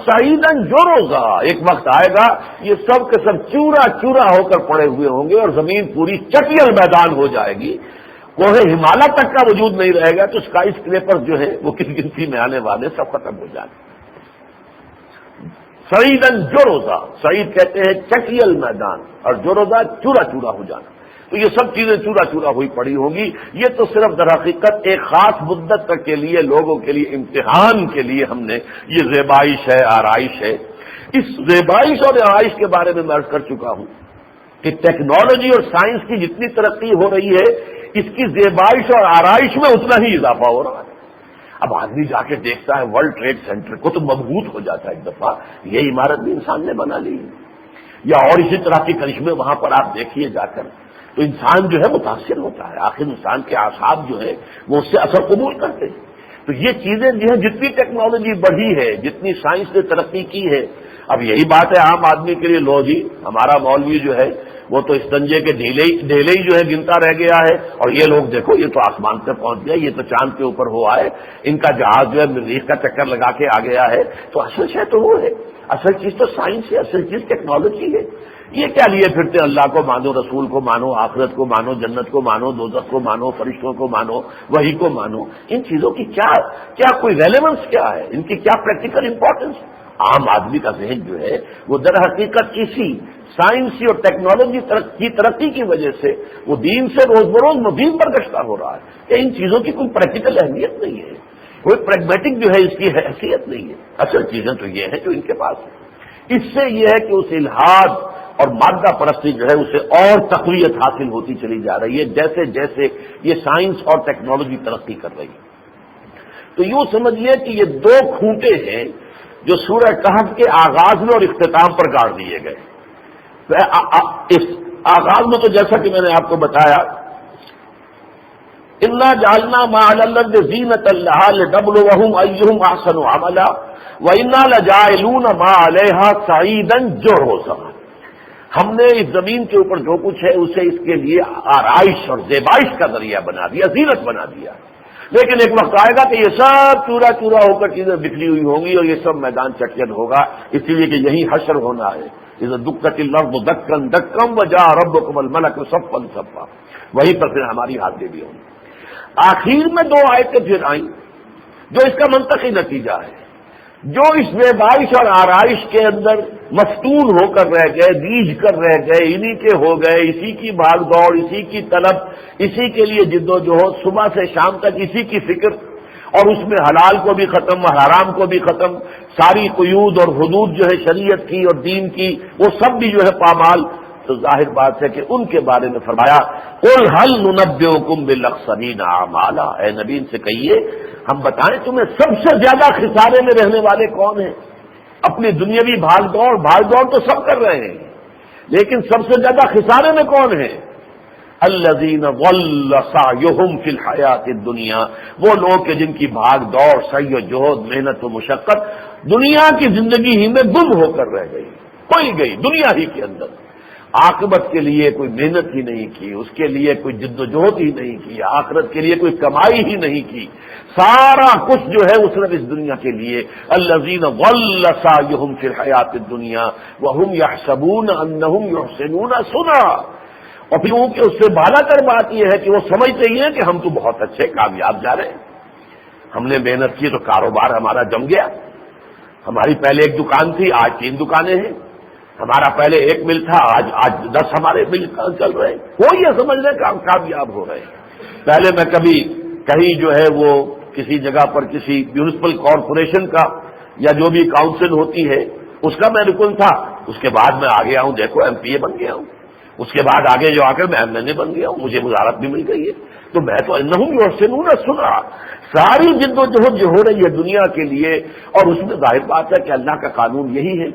S1: سعیدن جوروزا, ایک وقت آئے گا یہ سب کے سب چورا چورا ہو کر پڑے ہوئے ہوں گے اور زمین پوری چٹیل میدان ہو جائے گی. کوہ ہمالیہ تک کا وجود نہیں رہے گا, تو اسکائی اسکریپر جو ہے وہ کس گنتی میں آنے والے سب ختم ہو جائیں گے. سعیدن جوروزا, سعید کہتے ہیں چٹیل میدان اور جوروزا چورا چورا ہو جانا. تو یہ سب چیزیں چورا چورا ہوئی پڑی ہوں گی. یہ تو صرف در حقیقت ایک خاص مدت تک کے لیے لوگوں کے لیے امتحان کے لیے ہم نے یہ زیبائش ہے, آرائش ہے. اس زیبائش اور آرائش کے بارے میں عرض کر چکا ہوں کہ ٹیکنالوجی اور سائنس کی جتنی ترقی ہو رہی ہے اس کی زیبائش اور آرائش میں اتنا ہی اضافہ ہو رہا ہے. اب آدمی جا کے دیکھتا ہے ورلڈ ٹریڈ سینٹر کو تو مبہوت ہو جاتا ہے ایک دفعہ, یہ عمارت بھی انسان نے بنا لی, یا اور اسی طرح کے کرشمے وہاں پر آپ دیکھیے جا کر, تو انسان جو ہے متاثر ہوتا ہے. آخر انسان کے اعصاب جو ہے وہ اس سے اثر قبول کرتے ہیں. تو یہ چیزیں جو ہے جتنی ٹیکنالوجی بڑھی ہے, جتنی سائنس نے ترقی کی ہے, اب یہی بات ہے عام آدمی کے لیے, لو جی ہمارا مولوی جو ہے وہ تو استنجے کے ڈھیلے ہی جو ہے گنتا رہ گیا ہے, اور یہ لوگ دیکھو یہ تو آسمان پہ پہنچ گیا, یہ تو چاند کے اوپر ہوا ہے, ان کا جہاز جو ہے مریخ کا چکر لگا کے آ گیا ہے. تو اصل شے تو وہ ہے, اصل چیز تو سائنس ہے, اصل چیز ٹیکنالوجی ہے. یہ کیا لیے پھرتے اللہ کو مانو, رسول کو مانو, آخرت کو مانو, جنت کو مانو, دوزخ کو مانو, فرشتوں کو مانو, وحی کو مانو. ان چیزوں کی کیا کوئی ریلیونس کیا ہے, ان کی کیا پریکٹیکل امپورٹنس. عام آدمی کا ذہن جو ہے وہ در حقیقت اسی سائنسی اور ٹیکنالوجی کی ترقی کی وجہ سے وہ دین سے روز بروز مزید برگشتہ ہو رہا ہے کہ ان چیزوں کی کوئی پریکٹیکل اہمیت نہیں ہے, کوئی پریگمیٹک جو ہے اس کی حیثیت نہیں ہے. اصل چیزیں تو یہ ہیں جو ان کے پاس ہیں. اس سے یہ ہے کہ اس الحاد اور مادہ پرستی جو ہے اسے اور تقویت حاصل ہوتی چلی جا رہی ہے جیسے جیسے یہ سائنس اور ٹیکنالوجی ترقی کر رہی ہے. تو یوں سمجھیے کہ یہ دو کھوٹے ہیں جو سورہ کہف کے آغاز میں اور اختتام پر گاڑ دیے گئے. اس آغاز میں تو جیسا کہ میں نے آپ کو بتایا, انا جعلنا ما علی الارض زینۃ لها لنبلوہم ایہم احسن عملا وانا لجاعلون ما علیہا صعیدا جرزا. ہم نے اس زمین کے اوپر جو کچھ ہے اسے اس کے لیے آرائش اور زیبائش کا ذریعہ بنا دیا, زینت بنا دیا. لیکن ایک وقت آئے گا کہ یہ سب چورا چورا ہو کر چیزیں بکھری ہوئی ہوں گی اور یہ سب میدان چٹیل ہوگا, اس لیے کہ یہی حشر ہونا ہے. اذا دکت الارض دکن دکم وجاء ربکم الملک صفا صفا, وہیں پر پھر ہماری حاضری بھی ہوگی. آخر میں دو آیتیں پھر آئیں جو اس کا منطقی نتیجہ ہے. جو اس زیبائش اور آرائش کے اندر مفتون ہو کر رہ گئے, گیج کر رہ گئے, انہی کے ہو گئے, اسی کی بھاگ دوڑ, اسی کی طلب, اسی کے لیے جد و جہد, صبح سے شام تک اسی کی فکر, اور اس میں حلال کو بھی ختم, حرام کو بھی ختم, ساری قیود اور حدود جو ہے شریعت کی اور دین کی وہ سب بھی جو ہے پامال. تو ظاہر بات ہے کہ ان کے بارے میں فرمایا قل هل ننبئکم بالاخسرین اعمالا, اے نبی ان سے کہیے ہم بتائیں تمہیں سب سے زیادہ خسارے میں رہنے والے کون ہیں. اپنی دنیاوی بھاگ دوڑ تو سب کر رہے ہیں, لیکن سب سے زیادہ خسارے میں کون ہیں؟ الذین ضل سعیہم فی الحیات الدنیا, وہ لوگ کہ جن کی بھاگ دوڑ, سعی و جہد, محنت و مشقت دنیا کی زندگی ہی میں گم ہو کر رہ گئی, کھوئی گئی دنیا ہی کے اندر. عاقبت کے لیے کوئی محنت ہی نہیں کی, اس کے لیے کوئی جد و جہد ہی نہیں کی, آخرت کے لیے کوئی کمائی ہی نہیں کی, سارا کچھ جو ہے وہ صرف اس دنیا کے لیے. الذین ضل سعیہم فی الحیات الدنیا وہم یحسبون انہم یحسنون صنعا. اور پھر ان کے اس سے بالا تر بات یہ ہے کہ وہ سمجھتے ہی ہیں کہ ہم تو بہت اچھے کامیاب جا رہے ہیں, ہم نے محنت کی تو کاروبار ہمارا جم گیا, ہماری پہلے ایک دکان تھی آج 3 دکانیں ہیں, ہمارا پہلے 1 مل تھا آج 10 ہمارے مل چل رہے ہیں. وہ یہ سمجھ رہے کہ ہم کامیاب ہو رہے ہیں. پہلے میں کبھی کہیں جو ہے وہ کسی جگہ پر کسی میونسپل کارپوریشن کا یا جو بھی کاؤنسل ہوتی ہے اس کا میں رکن تھا, اس کے بعد میں آ گیا ہوں, دیکھو ایم پی اے بن گیا ہوں. اس کے بعد آگے جو آ کر میں بن گیا ہوں، مجھے وزارت بھی مل گئی ہے، تو میں تو انہم یحسنون صنعا، ساری جد و جہد جو ہو رہی ہے دنیا کے لیے، اور اس میں ظاہر بات ہے کہ اللہ کا قانون یہی ہے،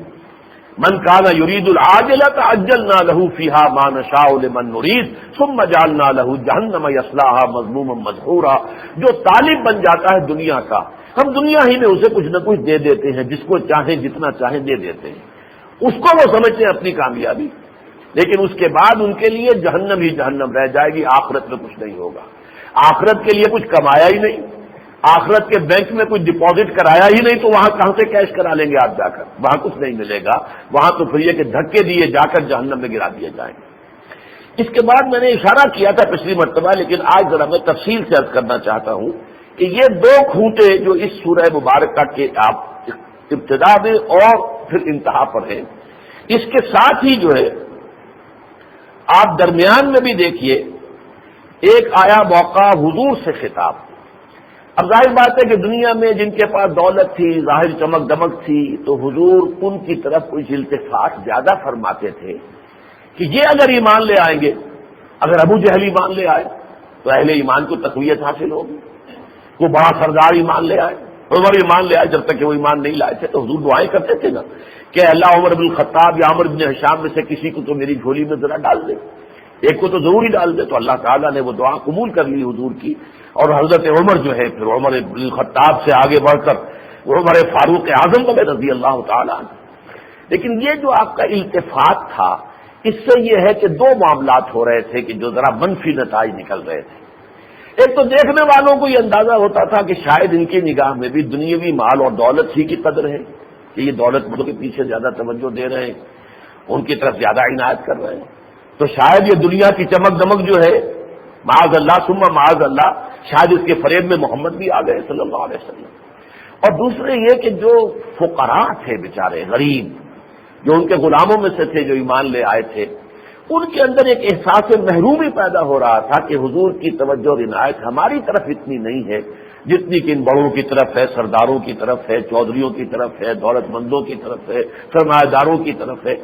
S1: من کان یرید العاجلۃ عجلنا له فیہا ما نشاء لمن نرید ثم جعلنا له جہنم یصلاها مذموما مدحورا، جو طالب بن جاتا ہے دنیا کا، ہم دنیا ہی میں اسے کچھ نہ کچھ دے دیتے ہیں، جس کو چاہیں جتنا چاہیں دے دیتے ہیں، اس کو وہ سمجھتے ہیں اپنی کامیابی، لیکن اس کے بعد ان کے لیے جہنم ہی جہنم رہ جائے گی، آخرت میں کچھ نہیں ہوگا، آخرت کے لیے کچھ کمایا ہی نہیں، آخرت کے بینک میں کچھ ڈپازٹ کرایا ہی نہیں، تو وہاں کہاں سے کیش کرا لیں گے آپ جا کر، وہاں کچھ نہیں ملے گا، وہاں تو پھر یہ کہ دھکے دیے جا کر جہنم میں گرا دیے جائیں گے۔ اس کے بعد میں نے اشارہ کیا تھا پچھلی مرتبہ، لیکن آج ذرا میں تفصیل سے عرض کرنا چاہتا ہوں کہ یہ دو کھوٹے جو اس سورہ مبارکہ کے آپ ابتدا میں اور پھر انتہا پر ہیں، اس کے ساتھ ہی جو ہے آپ درمیان میں بھی دیکھیے ایک آیا موقع حضور سے خطاب۔ اب ظاہر بات ہے کہ دنیا میں جن کے پاس دولت تھی، ظاہر چمک دمک تھی، تو حضور ان کی طرف کچھ التفات زیادہ فرماتے تھے کہ یہ اگر ایمان لے آئیں گے، اگر ابو جہل ایمان لے آئے تو اہل ایمان کو تقویت حاصل ہوگی، وہ بڑا سردار ایمان لے آئے، عمر ایمان لے آئے، جب تک کہ وہ ایمان نہیں لائے تھے تو حضور دعائیں کرتے تھے نا کہ اللہ عمر بن الخطاب یا عمر بن ہشام میں سے کسی کو تو میری جھولی میں ذرا ڈال دے، ایک کو تو ضرور ہی ڈال دے، تو اللہ تعالیٰ نے وہ دعا قبول کر لی حضور کی، اور حضرت عمر جو ہے پھر عمر بن الخطاب سے آگے بڑھ کر عمر فاروق اعظم بنے رضی اللہ تعالیٰ عنہ۔ لیکن یہ جو آپ کا التفات تھا، اس سے یہ ہے کہ دو معاملات ہو رہے تھے کہ جو ذرا منفی نتائج نکل رہے تھے۔ ایک تو دیکھنے والوں کو یہ اندازہ ہوتا تھا کہ شاید ان کی نگاہ میں بھی دنیاوی مال اور دولت ہی کی قدر ہے، کہ یہ دولت مندوں کے پیچھے زیادہ توجہ دے رہے ہیں، ان کی طرف زیادہ عنایت کر رہے ہیں، تو شاید یہ دنیا کی چمک دمک جو ہے معاذ اللہ ثم معاذ اللہ، شاید اس کے فریب میں محمد بھی آ گئے صلی اللہ علیہ وسلم۔ اور دوسرے یہ کہ جو فقراء تھے بیچارے غریب، جو ان کے غلاموں میں سے تھے جو ایمان لے آئے تھے، ان کے اندر ایک احساس محرومی پیدا ہو رہا تھا کہ حضور کی توجہ اور عنایت ہماری طرف اتنی نہیں ہے جتنی کہ ان بڑوں کی طرف ہے، سرداروں کی طرف ہے، چودھریوں کی طرف ہے، دولت مندوں کی طرف ہے، سرمایہ داروں کی طرف ہے۔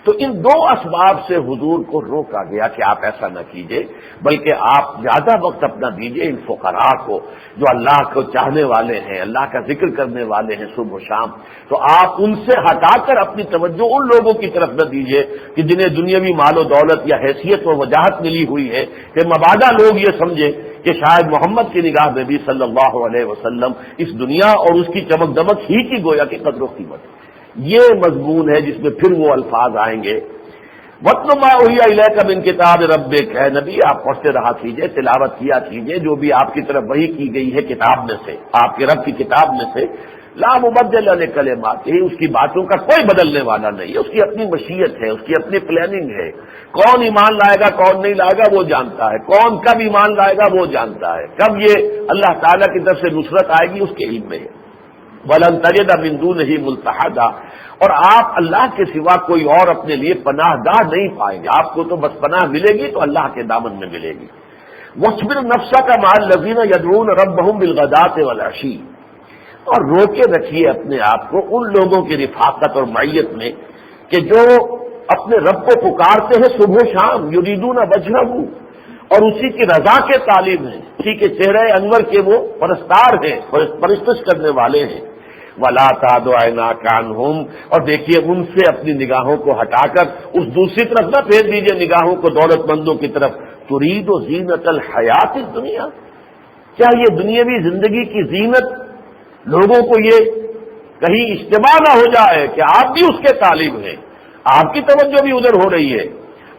S1: تو ان دو اسباب سے حضور کو روکا گیا کہ آپ ایسا نہ کیجئے، بلکہ آپ زیادہ وقت اپنا دیجئے ان فقراء کو جو اللہ کو چاہنے والے ہیں، اللہ کا ذکر کرنے والے ہیں صبح و شام، تو آپ ان سے ہٹا کر اپنی توجہ ان لوگوں کی طرف نہ دیجئے کہ جنہیں دنیاوی مال و دولت یا حیثیت و وجاہت ملی ہوئی ہے، کہ مبادا لوگ یہ سمجھیں کہ شاید محمد کی نگاہ میں بھی صلی اللہ علیہ وسلم اس دنیا اور اس کی چمک دمک ہی کی گویا کی قدر و قیمت۔ یہ مضمون ہے جس میں پھر وہ الفاظ آئیں گے، وَاتْلُ مَا أُوحِیَ إِلَیْکَ مِن کِتَابِ رَبِّکَ، اے نبی آپ پڑھتے رہا کیجئے، تلاوت کیا کیجئے جو بھی آپ کی طرف وحی کی گئی ہے کتاب میں سے، آپ کے رب کی کتاب میں سے، لا مبدل لکلماتہ، اس کی باتوں کا کوئی بدلنے والا نہیں ہے، اس کی اپنی مشیت ہے، اس کی اپنی پلاننگ ہے، کون ایمان لائے گا کون نہیں لائے گا وہ جانتا ہے، کون کب ایمان لائے گا وہ جانتا ہے، کب یہ اللہ تعالیٰ کی طرف سے نصرت آئے گی اس کے علم میں ہے۔ وَلَن تَجِدَ مِن دُونِهِ مُلْتَحَدًا، اور آپ اللہ کے سوا کوئی اور اپنے لیے پناہ گاہ نہیں پائیں گے، آپ کو تو بس پناہ ملے گی تو اللہ کے دامن میں ملے گی۔ وَاصْبِرْ نَفْسَكَ مَعَ الَّذِينَ يَدْعُونَ رَبَّهُم بِالْغَدَاةِ وَالْعَشِيِّ، اور روکے رکھیے اپنے آپ کو ان لوگوں کی رفاقت اور معیت میں کہ جو اپنے رب کو پکارتے ہیں صبح و شام، یریدون وجہہ، اور اسی کی رضا کے طالب ہیں، اسی کے چہرے انور کے وہ پرستار ہیں، پرستش کرنے والے ہیں۔ وَلَا تَعْدُ عَيْنَاكَ عَنْهُمْ، اور دیکھیے ان سے اپنی نگاہوں کو ہٹا کر اس دوسری طرف نہ پھیر دیجیے نگاہوں کو دولت مندوں کی طرف، ترید و زینت الحیات الدنیا، کیا یہ دنیاوی زندگی کی زینت لوگوں کو یہ کہیں اجتماع نہ ہو جائے کہ آپ بھی اس کے طالب ہیں، آپ کی توجہ بھی ادھر ہو رہی ہے،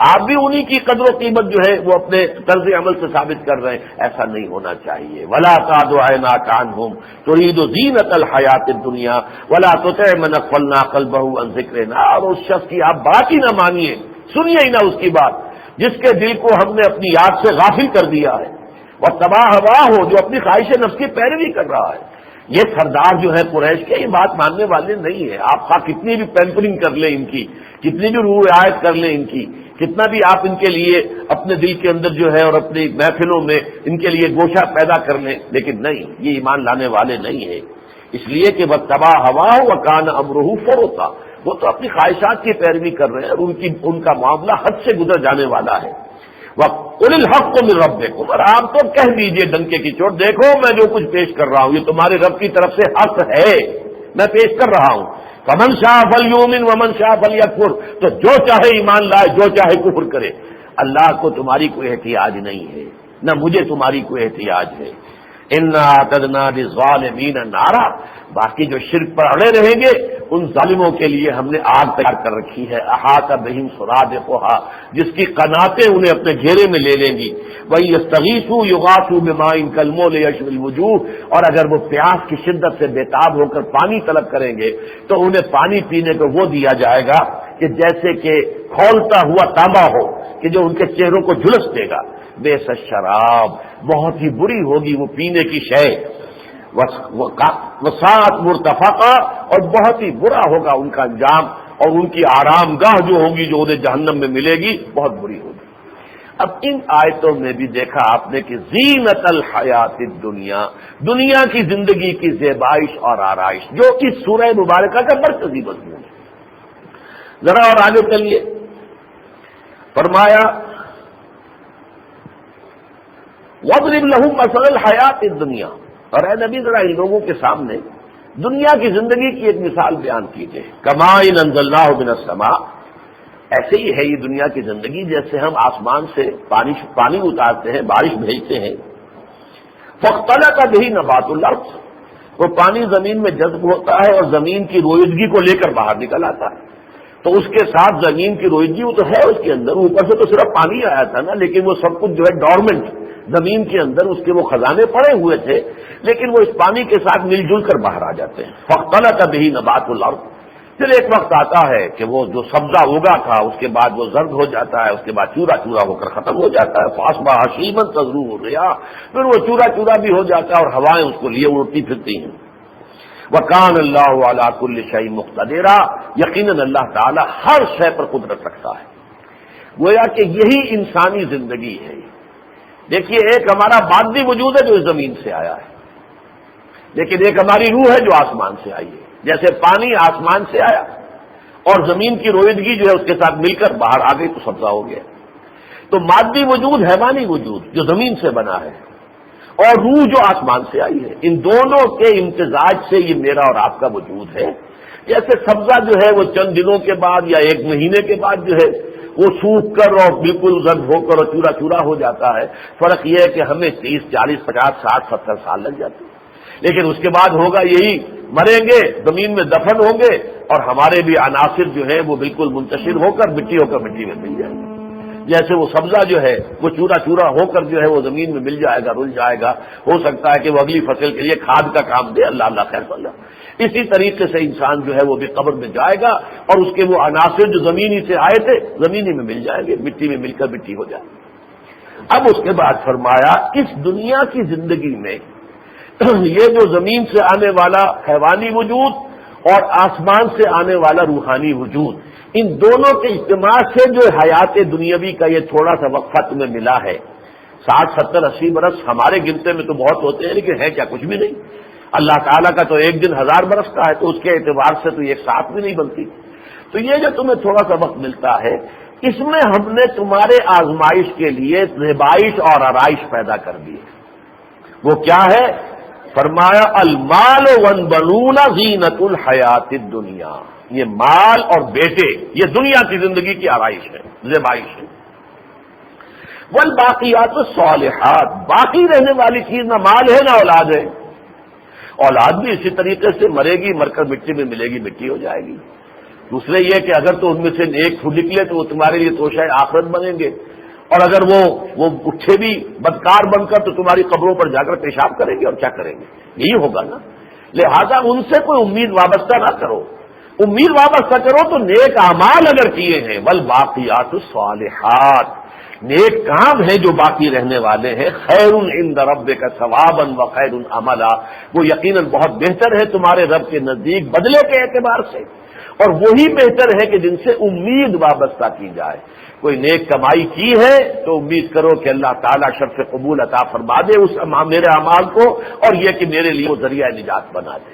S1: آپ بھی انہی کی قدر و قیمت جو ہے وہ اپنے طرز عمل سے ثابت کر رہے ہیں، ایسا نہیں ہونا چاہیے۔ وَلَا تَعْدُ عَيْنَاكَ عَنْهُمْ تُرِيدُ زِينَةَ الْحَيَاةِ الدُّنْيَا وَلَا تُطِعْ مَنْ أَغْفَلْنَا قَلْبَهُ عَنْ ذِكْرِنَا، اور اس شخص کی آپ بات ہی نہ مانیے، سنیے ہی نہ اس کی بات جس کے دل کو ہم نے اپنی یاد سے غافل کر دیا ہے، وَاتَّبَعَ هَوَاهُ، جو اپنی خواہش نفس کی پیروی کر رہا ہے۔ یہ سردار جو ہے قریش کے، یہ بات ماننے والے نہیں ہیں، آپ کتنی بھی پیمپرنگ کر لیں ان کی، کتنی بھی رعایت کر لیں ان کی، کتنا بھی آپ ان کے لیے اپنے دل کے اندر جو ہے اور اپنی محفلوں میں ان کے لیے گوشہ پیدا کر لیں، لیکن نہیں، یہ ایمان لانے والے نہیں ہیں، اس لیے کہ وَاتَّبَعَ هَوَاهُ وَكَانَ أَمْرُهُ فُرُطًا، وہ تو اپنی خواہشات کی پیروی کر رہے ہیں اور ان کا معاملہ حد سے گزر جانے والا ہے۔ وَقُلِ الْحَقُّ مِن رَبِّكُمْ، اور آپ تو کہہ دیجئے ڈنکے کی چوٹ، دیکھو میں جو کچھ پیش کر رہا ہوں یہ تمہارے رب کی طرف سے حق ہے، میں پیش کر رہا ہوں۔ فَمَن شَاءَ فَلْيُؤْمِنْ وَمَن شَاءَ فَلْيَكْفُرْ، تو جو چاہے ایمان لائے، جو چاہے کفر کرے۔ اللہ کو تمہاری کوئی احتیاج نہیں ہے، نہ مجھے تمہاری کوئی احتیاج ہے۔ اِنَّا أَعْتَدْنَا لِلظَّالِمِينَ نَارًا، باقی جو شرک پر اڑے رہیں گے ان ظالموں کے لیے ہم نے آگ تیار کر رکھی ہے، احاط بہم سرادقها، جس کی قناتیں انہیں اپنے گھیرے میں لے لیں گی۔ وَيَسْتَغِيثُوا يُغَاثُوا بِمَاءٍ كَالْمُهْلِ يَشْوِي الْوُجُوهَ، اور اگر وہ پیاس کی شدت سے بےتاب ہو کر پانی طلب کریں گے تو انہیں پانی پینے کو وہ دیا جائے گا کہ جیسے کہ کھولتا ہوا تانبا ہو کہ جو ان کے چہروں کو جھلس دے گا۔ بئس الشراب، بہت ہی بری ہوگی وہ پینے کی شے۔ وساعت مرتفقہ، اور بہت ہی برا ہوگا ان کا انجام، اور ان کی آرام گاہ جو ہوگی جو انہیں جہنم میں ملے گی بہت بری ہوگی۔ اب ان آیتوں میں بھی دیکھا آپ نے کہ زینت الحیات الدنیا، دنیا کی زندگی کی زیبائش اور آرائش، جو اس سورہ مبارکہ کا مرکزی مضمون ہے۔ ذرا اور آگے چلیے، فرمایا وَاضْرِبْ لَهُمْ مَثَلَ الْحَيَاةِ الدُّنْيَا، اور اے نبی ذرا ان لوگوں کے سامنے دنیا کی زندگی کی ایک مثال بیان کیجیے۔ کَمَاءٍ أَنزَلْنَاهُ مِنَ السَّمَاءِ، ایسے ہی ہے یہ دنیا کی زندگی جیسے ہم آسمان سے پانی اتارتے ہیں، بارش بھیجتے ہیں۔ فَاخْتَلَطَ بِهِ نَبَاتُ الْأَرْضِ، وہ پانی زمین میں جذب ہوتا ہے اور زمین کی رویدگی کو لے کر باہر نکل آتا ہے، تو اس کے ساتھ زمین کی رویدگی وہ تو ہے اس کے اندر، اوپر سے تو صرف پانی آیا تھا نا، لیکن وہ سب کچھ جو ہے ڈورمنٹ زمین کے اندر اس کے وہ خزانے پڑے ہوئے تھے، لیکن وہ اس پانی کے ساتھ مل جل کر باہر آ جاتے ہیں۔ فَاخْتَلَطَ بِهِ نَبَاتُ الْأَرْضِ، پھر ایک وقت آتا ہے کہ وہ جو سبزہ اگا تھا اس کے بعد وہ زرد ہو جاتا ہے، اس کے بعد چورا چورا ہو کر ختم ہو جاتا ہے۔ فَأَصْبَحَ حَشِيمًا تَذْرُوهُ الرِّيَاحُ، پھر وہ چورا چورا بھی ہو جاتا ہے اور ہوائیں اس کو لیے اڑتی پھرتی ہیں۔ وَكَانَ اللَّهُ عَلَى كُلِّ شَيْءٍ مُقْتَدِرًا، یقیناً اللہ تعالی ہر شے پر قدرت رکھتا ہے۔ گویا کہ یہی انسانی زندگی ہے۔ دیکھیے ایک ہمارا مادی وجود ہے جو اس زمین سے آیا ہے، لیکن ایک ہماری روح ہے جو آسمان سے آئی ہے۔ جیسے پانی آسمان سے آیا اور زمین کی رویدگی جو ہے اس کے ساتھ مل کر باہر آ گئی تو سبزہ ہو گیا، تو مادی وجود حیوانی وجود جو زمین سے بنا ہے اور روح جو آسمان سے آئی ہے، ان دونوں کے امتزاج سے یہ میرا اور آپ کا وجود ہے۔ جیسے سبزہ جو ہے وہ چند دنوں کے بعد یا ایک مہینے کے بعد جو ہے وہ سوکھ کر اور بالکل زرد ہو کر اور چورا چورا ہو جاتا ہے، فرق یہ ہے کہ ہمیں 30 40 50 60 70 سال لگ جاتے ہیں، لیکن اس کے بعد ہوگا یہی، مریں گے زمین میں دفن ہوں گے اور ہمارے بھی عناصر جو ہیں وہ بالکل منتشر ہو کر مٹی میں مل جائیں گے۔ جیسے وہ سبزہ جو ہے وہ چورا چورا ہو کر جو ہے وہ زمین میں مل جائے گا، رل جائے گا، ہو سکتا ہے کہ وہ اگلی فصل کے لیے کھاد کا کام دے، اللہ اللہ خیر اللہ۔ اسی طریقے سے انسان جو ہے وہ بھی قبر میں جائے گا اور اس کے وہ عناصر جو زمینی سے آئے تھے زمینی میں مل جائیں گے، مٹی میں مل کر مٹی ہو جائے گی۔ اب اس کے بعد فرمایا اس دنیا کی زندگی میں یہ جو زمین سے آنے والا حیوانی وجود اور آسمان سے آنے والا روحانی وجود، ان دونوں کے اجتماع سے جو حیات دنیاوی کا یہ تھوڑا سا وقفہ تمہیں ملا ہے، 60 70 80 برس ہمارے گنتے میں تو بہت ہوتے ہیں لیکن ہے کیا کچھ بھی نہیں۔ اللہ تعالیٰ کا تو ایک دن 1000 برس کا ہے، تو اس کے اعتبار سے تو ایک ساتھ بھی نہیں بنتی۔ تو یہ جو تمہیں تھوڑا سا وقت ملتا ہے اس میں ہم نے تمہارے آزمائش کے لیے زیبائش اور آرائش پیدا کر دی ہے۔ وہ کیا ہے؟ فرمایا المال والبنون زینت الحیات الدنیا، یہ مال اور بیٹے یہ دنیا کی زندگی کی آرائش ہے، زیبائش ہے۔ والباقیات الصالحات، باقی رہنے والی چیز نہ مال ہے نہ اولاد ہے۔ اولاد بھی اسی طریقے سے مرے گی، مر کر مٹی میں ملے گی، مٹی ہو جائے گی۔ دوسرے یہ کہ اگر تو ان میں سے ایک پھول نکلے تو وہ تمہارے لیے توشہ آخرت بنیں گے، اور اگر وہ اٹھے بھی بدکار بن کر تو تمہاری قبروں پر جا کر پیشاب کریں گے، اور کیا کریں گے؟ یہی ہوگا نا۔ لہذا ان سے کوئی امید وابستہ نہ کرو، امید وابستہ کرو تو نیک اعمال اگر کیے ہیں، والباقیات الصالحات، نیک کام ہیں جو باقی رہنے والے ہیں، خیر عند ربک ثوابا وخیر عملا، وہ یقیناً بہت بہتر ہے تمہارے رب کے نزدیک بدلے کے اعتبار سے، اور وہی بہتر ہے کہ جن سے امید وابستہ کی جائے۔ کوئی نیک کمائی کی ہے تو امید کرو کہ اللہ تعالیٰ شرف قبول عطا فرما دے اس میرے اعمال کو، اور یہ کہ میرے لیے وہ ذریعہ نجات بنا دے۔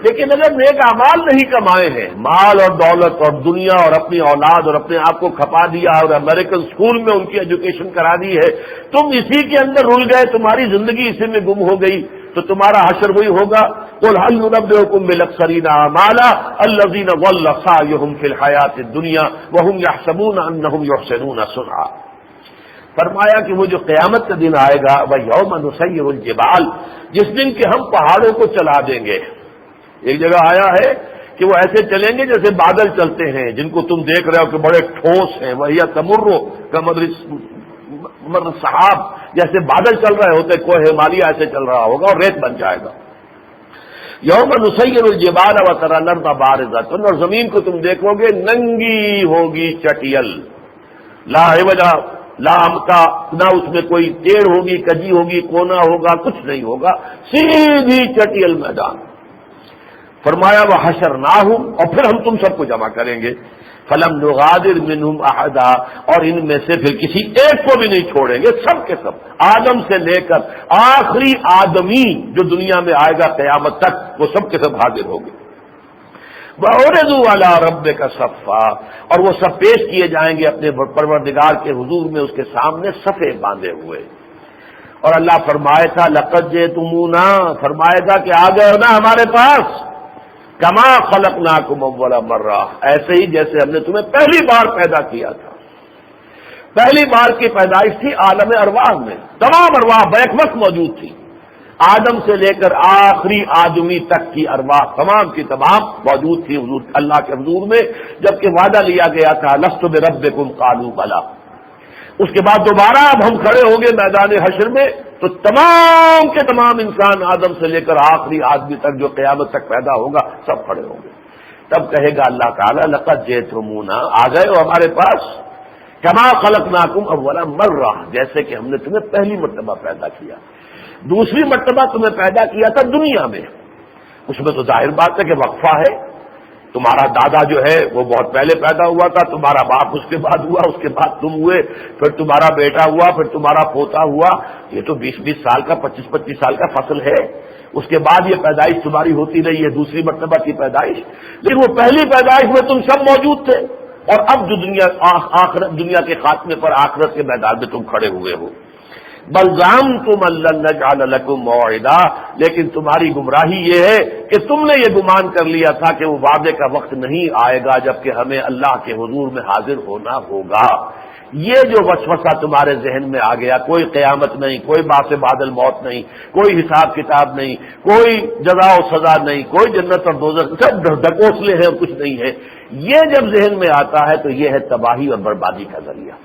S1: لیکن اگر نیک اعمال نہیں کمائے ہیں، مال اور دولت اور دنیا اور اپنی اولاد اور اپنے آپ کو کھپا دیا اور امریکن اسکول میں ان کی ایجوکیشن کرا دی ہے، تم اسی کے اندر رل گئے، تمہاری زندگی اسی میں گم ہو گئی، تو تمہارا حشر وہی ہوگا. قل هل ننبئكم بالاخسرين اعمالا الذين ضل سعيهم في الحياة الدنيا وهم يحسبون انهم يحسنون صنعا. فرمایا کہ وہ جو قیامت کا دن آئے گا، وہ یوم نسیر الجبال، جس دن کہ ہم پہاڑوں کو چلا دیں گے. ایک جگہ آیا ہے کہ وہ ایسے چلیں گے جیسے بادل چلتے ہیں جن کو تم دیکھ رہے ہو کہ بڑے ٹھوس ہیں، وہی تمرو کمر صحاب، جیسے بادل چل رہے ہوتے، کوہ ہمالیہ ایسے چل رہا ہوگا اور ریت بن جائے گا. یوم نسیر الجبال وتری الارض بارزۃ، اور زمین کو تم دیکھو گے ننگی ہوگی، چٹیل، لا عوج لا امتا، نہ اس میں کوئی ٹیڑھ ہوگی، کجی ہوگی، کونا ہوگا، کچھ نہیں ہوگا، سیدھی چٹیل میدان. فرمایا وحشرناہم، اور پھر ہم تم سب کو جمع کریں گے. فلم نغادر منہم احدا، اور ان میں سے پھر کسی ایک کو بھی نہیں چھوڑیں گے، سب کے سب، آدم سے لے کر آخری آدمی جو دنیا میں آئے گا قیامت تک، وہ سب کے سب حاضر ہوں گے. وَعُرِضُوا عَلَىٰ رَبِّكَ صَفًّا، اور وہ سب پیش کیے جائیں گے اپنے پروردگار کے حضور میں، اس کے سامنے صفے باندھے ہوئے. اور اللہ فرمائے تھا لقد جئتمونا، فرمائے گا کہ آ گئے ہو نا ہمارے پاس، کما خلقناکم اول مرہ، ایسے ہی جیسے ہم نے تمہیں پہلی بار پیدا کیا تھا. پہلی بار کی پیدائش تھی عالم ارواح میں، تمام ارواح بیک وقت موجود تھی، آدم سے لے کر آخری آدمی تک کی ارواح تمام کی تمام موجود تھی حضور اللہ کے حضور میں، جبکہ وعدہ لیا گیا تھا لست بربکم قالوا بلی. اس کے بعد دوبارہ اب ہم کھڑے ہوں گے میدان حشر میں، تو تمام کے تمام انسان آدم سے لے کر آخری آدمی تک جو قیامت تک پیدا ہوگا سب کھڑے ہوں گے. تب کہے گا اللہ تعالیٰ لقد جئتمونا، آ گئے ہو ہمارے پاس، کما خلقناکم اول مرہ، جیسے کہ ہم نے تمہیں پہلی مرتبہ پیدا کیا. دوسری مرتبہ تمہیں پیدا کیا تھا دنیا میں، اس میں تو ظاہر بات ہے کہ وقفہ ہے. تمہارا دادا جو ہے وہ بہت پہلے پیدا ہوا تھا، تمہارا باپ اس کے بعد ہوا، اس کے بعد تم ہوئے، پھر تمہارا بیٹا ہوا، پھر تمہارا پوتا ہوا. یہ تو 20-20 سال کا 25-25 سال کا فصل ہے. اس کے بعد یہ پیدائش تمہاری ہوتی رہی ہے، دوسری مرتبہ کی پیدائش. لیکن وہ پہلی پیدائش میں تم سب موجود تھے، اور اب جو دنیا کے خاتمے پر آخرت کے میدان میں تم کھڑے ہوئے ہو. بل زعمتم ان لن نجعل لكم موعدا، لیکن تمہاری گمراہی یہ ہے کہ تم نے یہ گمان کر لیا تھا کہ وہ وعدے کا وقت نہیں آئے گا جبکہ ہمیں اللہ کے حضور میں حاضر ہونا ہوگا. یہ جو وسوسہ تمہارے ذہن میں آ گیا، کوئی قیامت نہیں، کوئی باعث بعد الموت نہیں، کوئی حساب کتاب نہیں، کوئی جزا و سزا نہیں، کوئی جنت اور دوزخ، سب ڈھکوسلے ہیں اور کچھ نہیں ہے، یہ جب ذہن میں آتا ہے تو یہ ہے تباہی اور بربادی کا ذریعہ.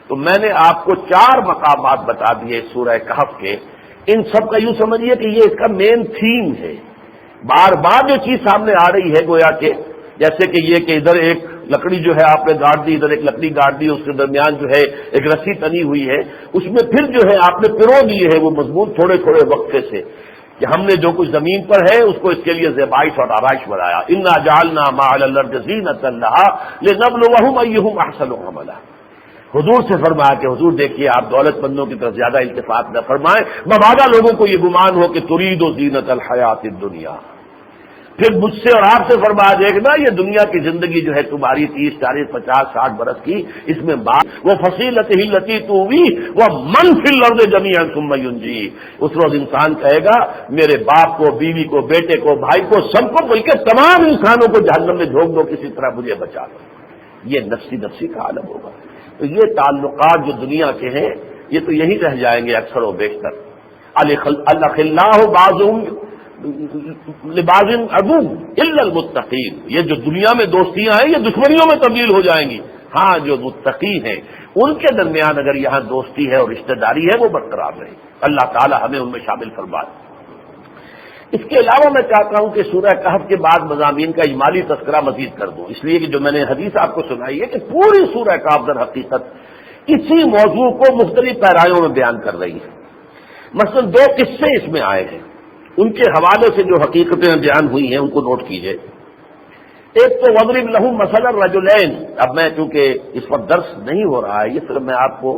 S1: تو میں نے آپ کو 4 مقامات بتا دیے سورہ کہف کے. ان سب کا یوں سمجھیے کہ یہ اس کا مین تھیم ہے. بار بار جو چیز سامنے آ رہی ہے گویا کہ جیسے کہ یہ کہ ادھر ایک لکڑی جو ہے آپ نے گاڑ دی، ادھر ایک لکڑی گاڑ دی، اس کے درمیان جو ہے ایک رسی تنی ہوئی ہے، اس میں پھر جو ہے آپ نے پرو دیے ہے وہ مضمون تھوڑے تھوڑے وقفے سے کہ ہم نے جو کچھ زمین پر ہے اس کو اس کے لیے زیبائش اور آرائش بنایا. انا جعلنا ما علی الارض زینۃ لها لنبلوهم ایہم احسن عملا. حضور سے فرمایا کہ حضور دیکھیے آپ دولت مندوں کی طرف زیادہ التفات نہ فرمائیں، مبادا لوگوں کو یہ گمان ہو کہ ترید و زینت الحیات الدنیا. پھر مجھ سے اور آپ سے فرمایا دیکھنا یہ دنیا کی زندگی جو ہے تمہاری 30 40 50 60 برس کی، اس میں بات وہ فصیلت ہی لتی توی وہ من فی الارض جمیعا ثم ینجی. اس روز انسان کہے گا میرے باپ کو، بیوی کو، بیٹے کو، بھائی کو، سب کو، بلکہ تمام انسانوں کو جہنم میں جھونک دو، کسی طرح مجھے بچا لو. یہ نفسی کا عالم ہوگا. تو یہ تعلقات جو دنیا کے ہیں یہ تو یہی رہ جائیں گے اکثر و بیشتر. الاخلاء بعضهم لبعض عدو الا المتقین. یہ جو دنیا میں دوستیاں ہیں یہ دشمنیوں میں تبدیل ہو جائیں گی. ہاں جو متقی ہیں ان کے درمیان اگر یہاں دوستی ہے اور رشتہ داری ہے وہ برقرار رہے. اللہ تعالی ہمیں ان میں شامل فرمائے. اس کے علاوہ میں چاہتا ہوں کہ سورہ کہف کے بعد مضامین کا اجمالی تذکرہ مزید کر دوں، اس لیے کہ جو میں نے حدیث آپ کو سنائی ہے کہ پوری سورہ کہف در حقیقت اسی موضوع کو مختلف پیرایوں میں بیان کر رہی ہے. مثلا 2 قصے اس میں آئے ہیں، ان کے حوالے سے جو حقیقتیں بیان ہوئی ہیں ان کو نوٹ کیجئے. ایک تو وضرب لہم مثلا الرجلین. اب میں چونکہ اس وقت درس نہیں ہو رہا ہے یہ صرف میں آپ کو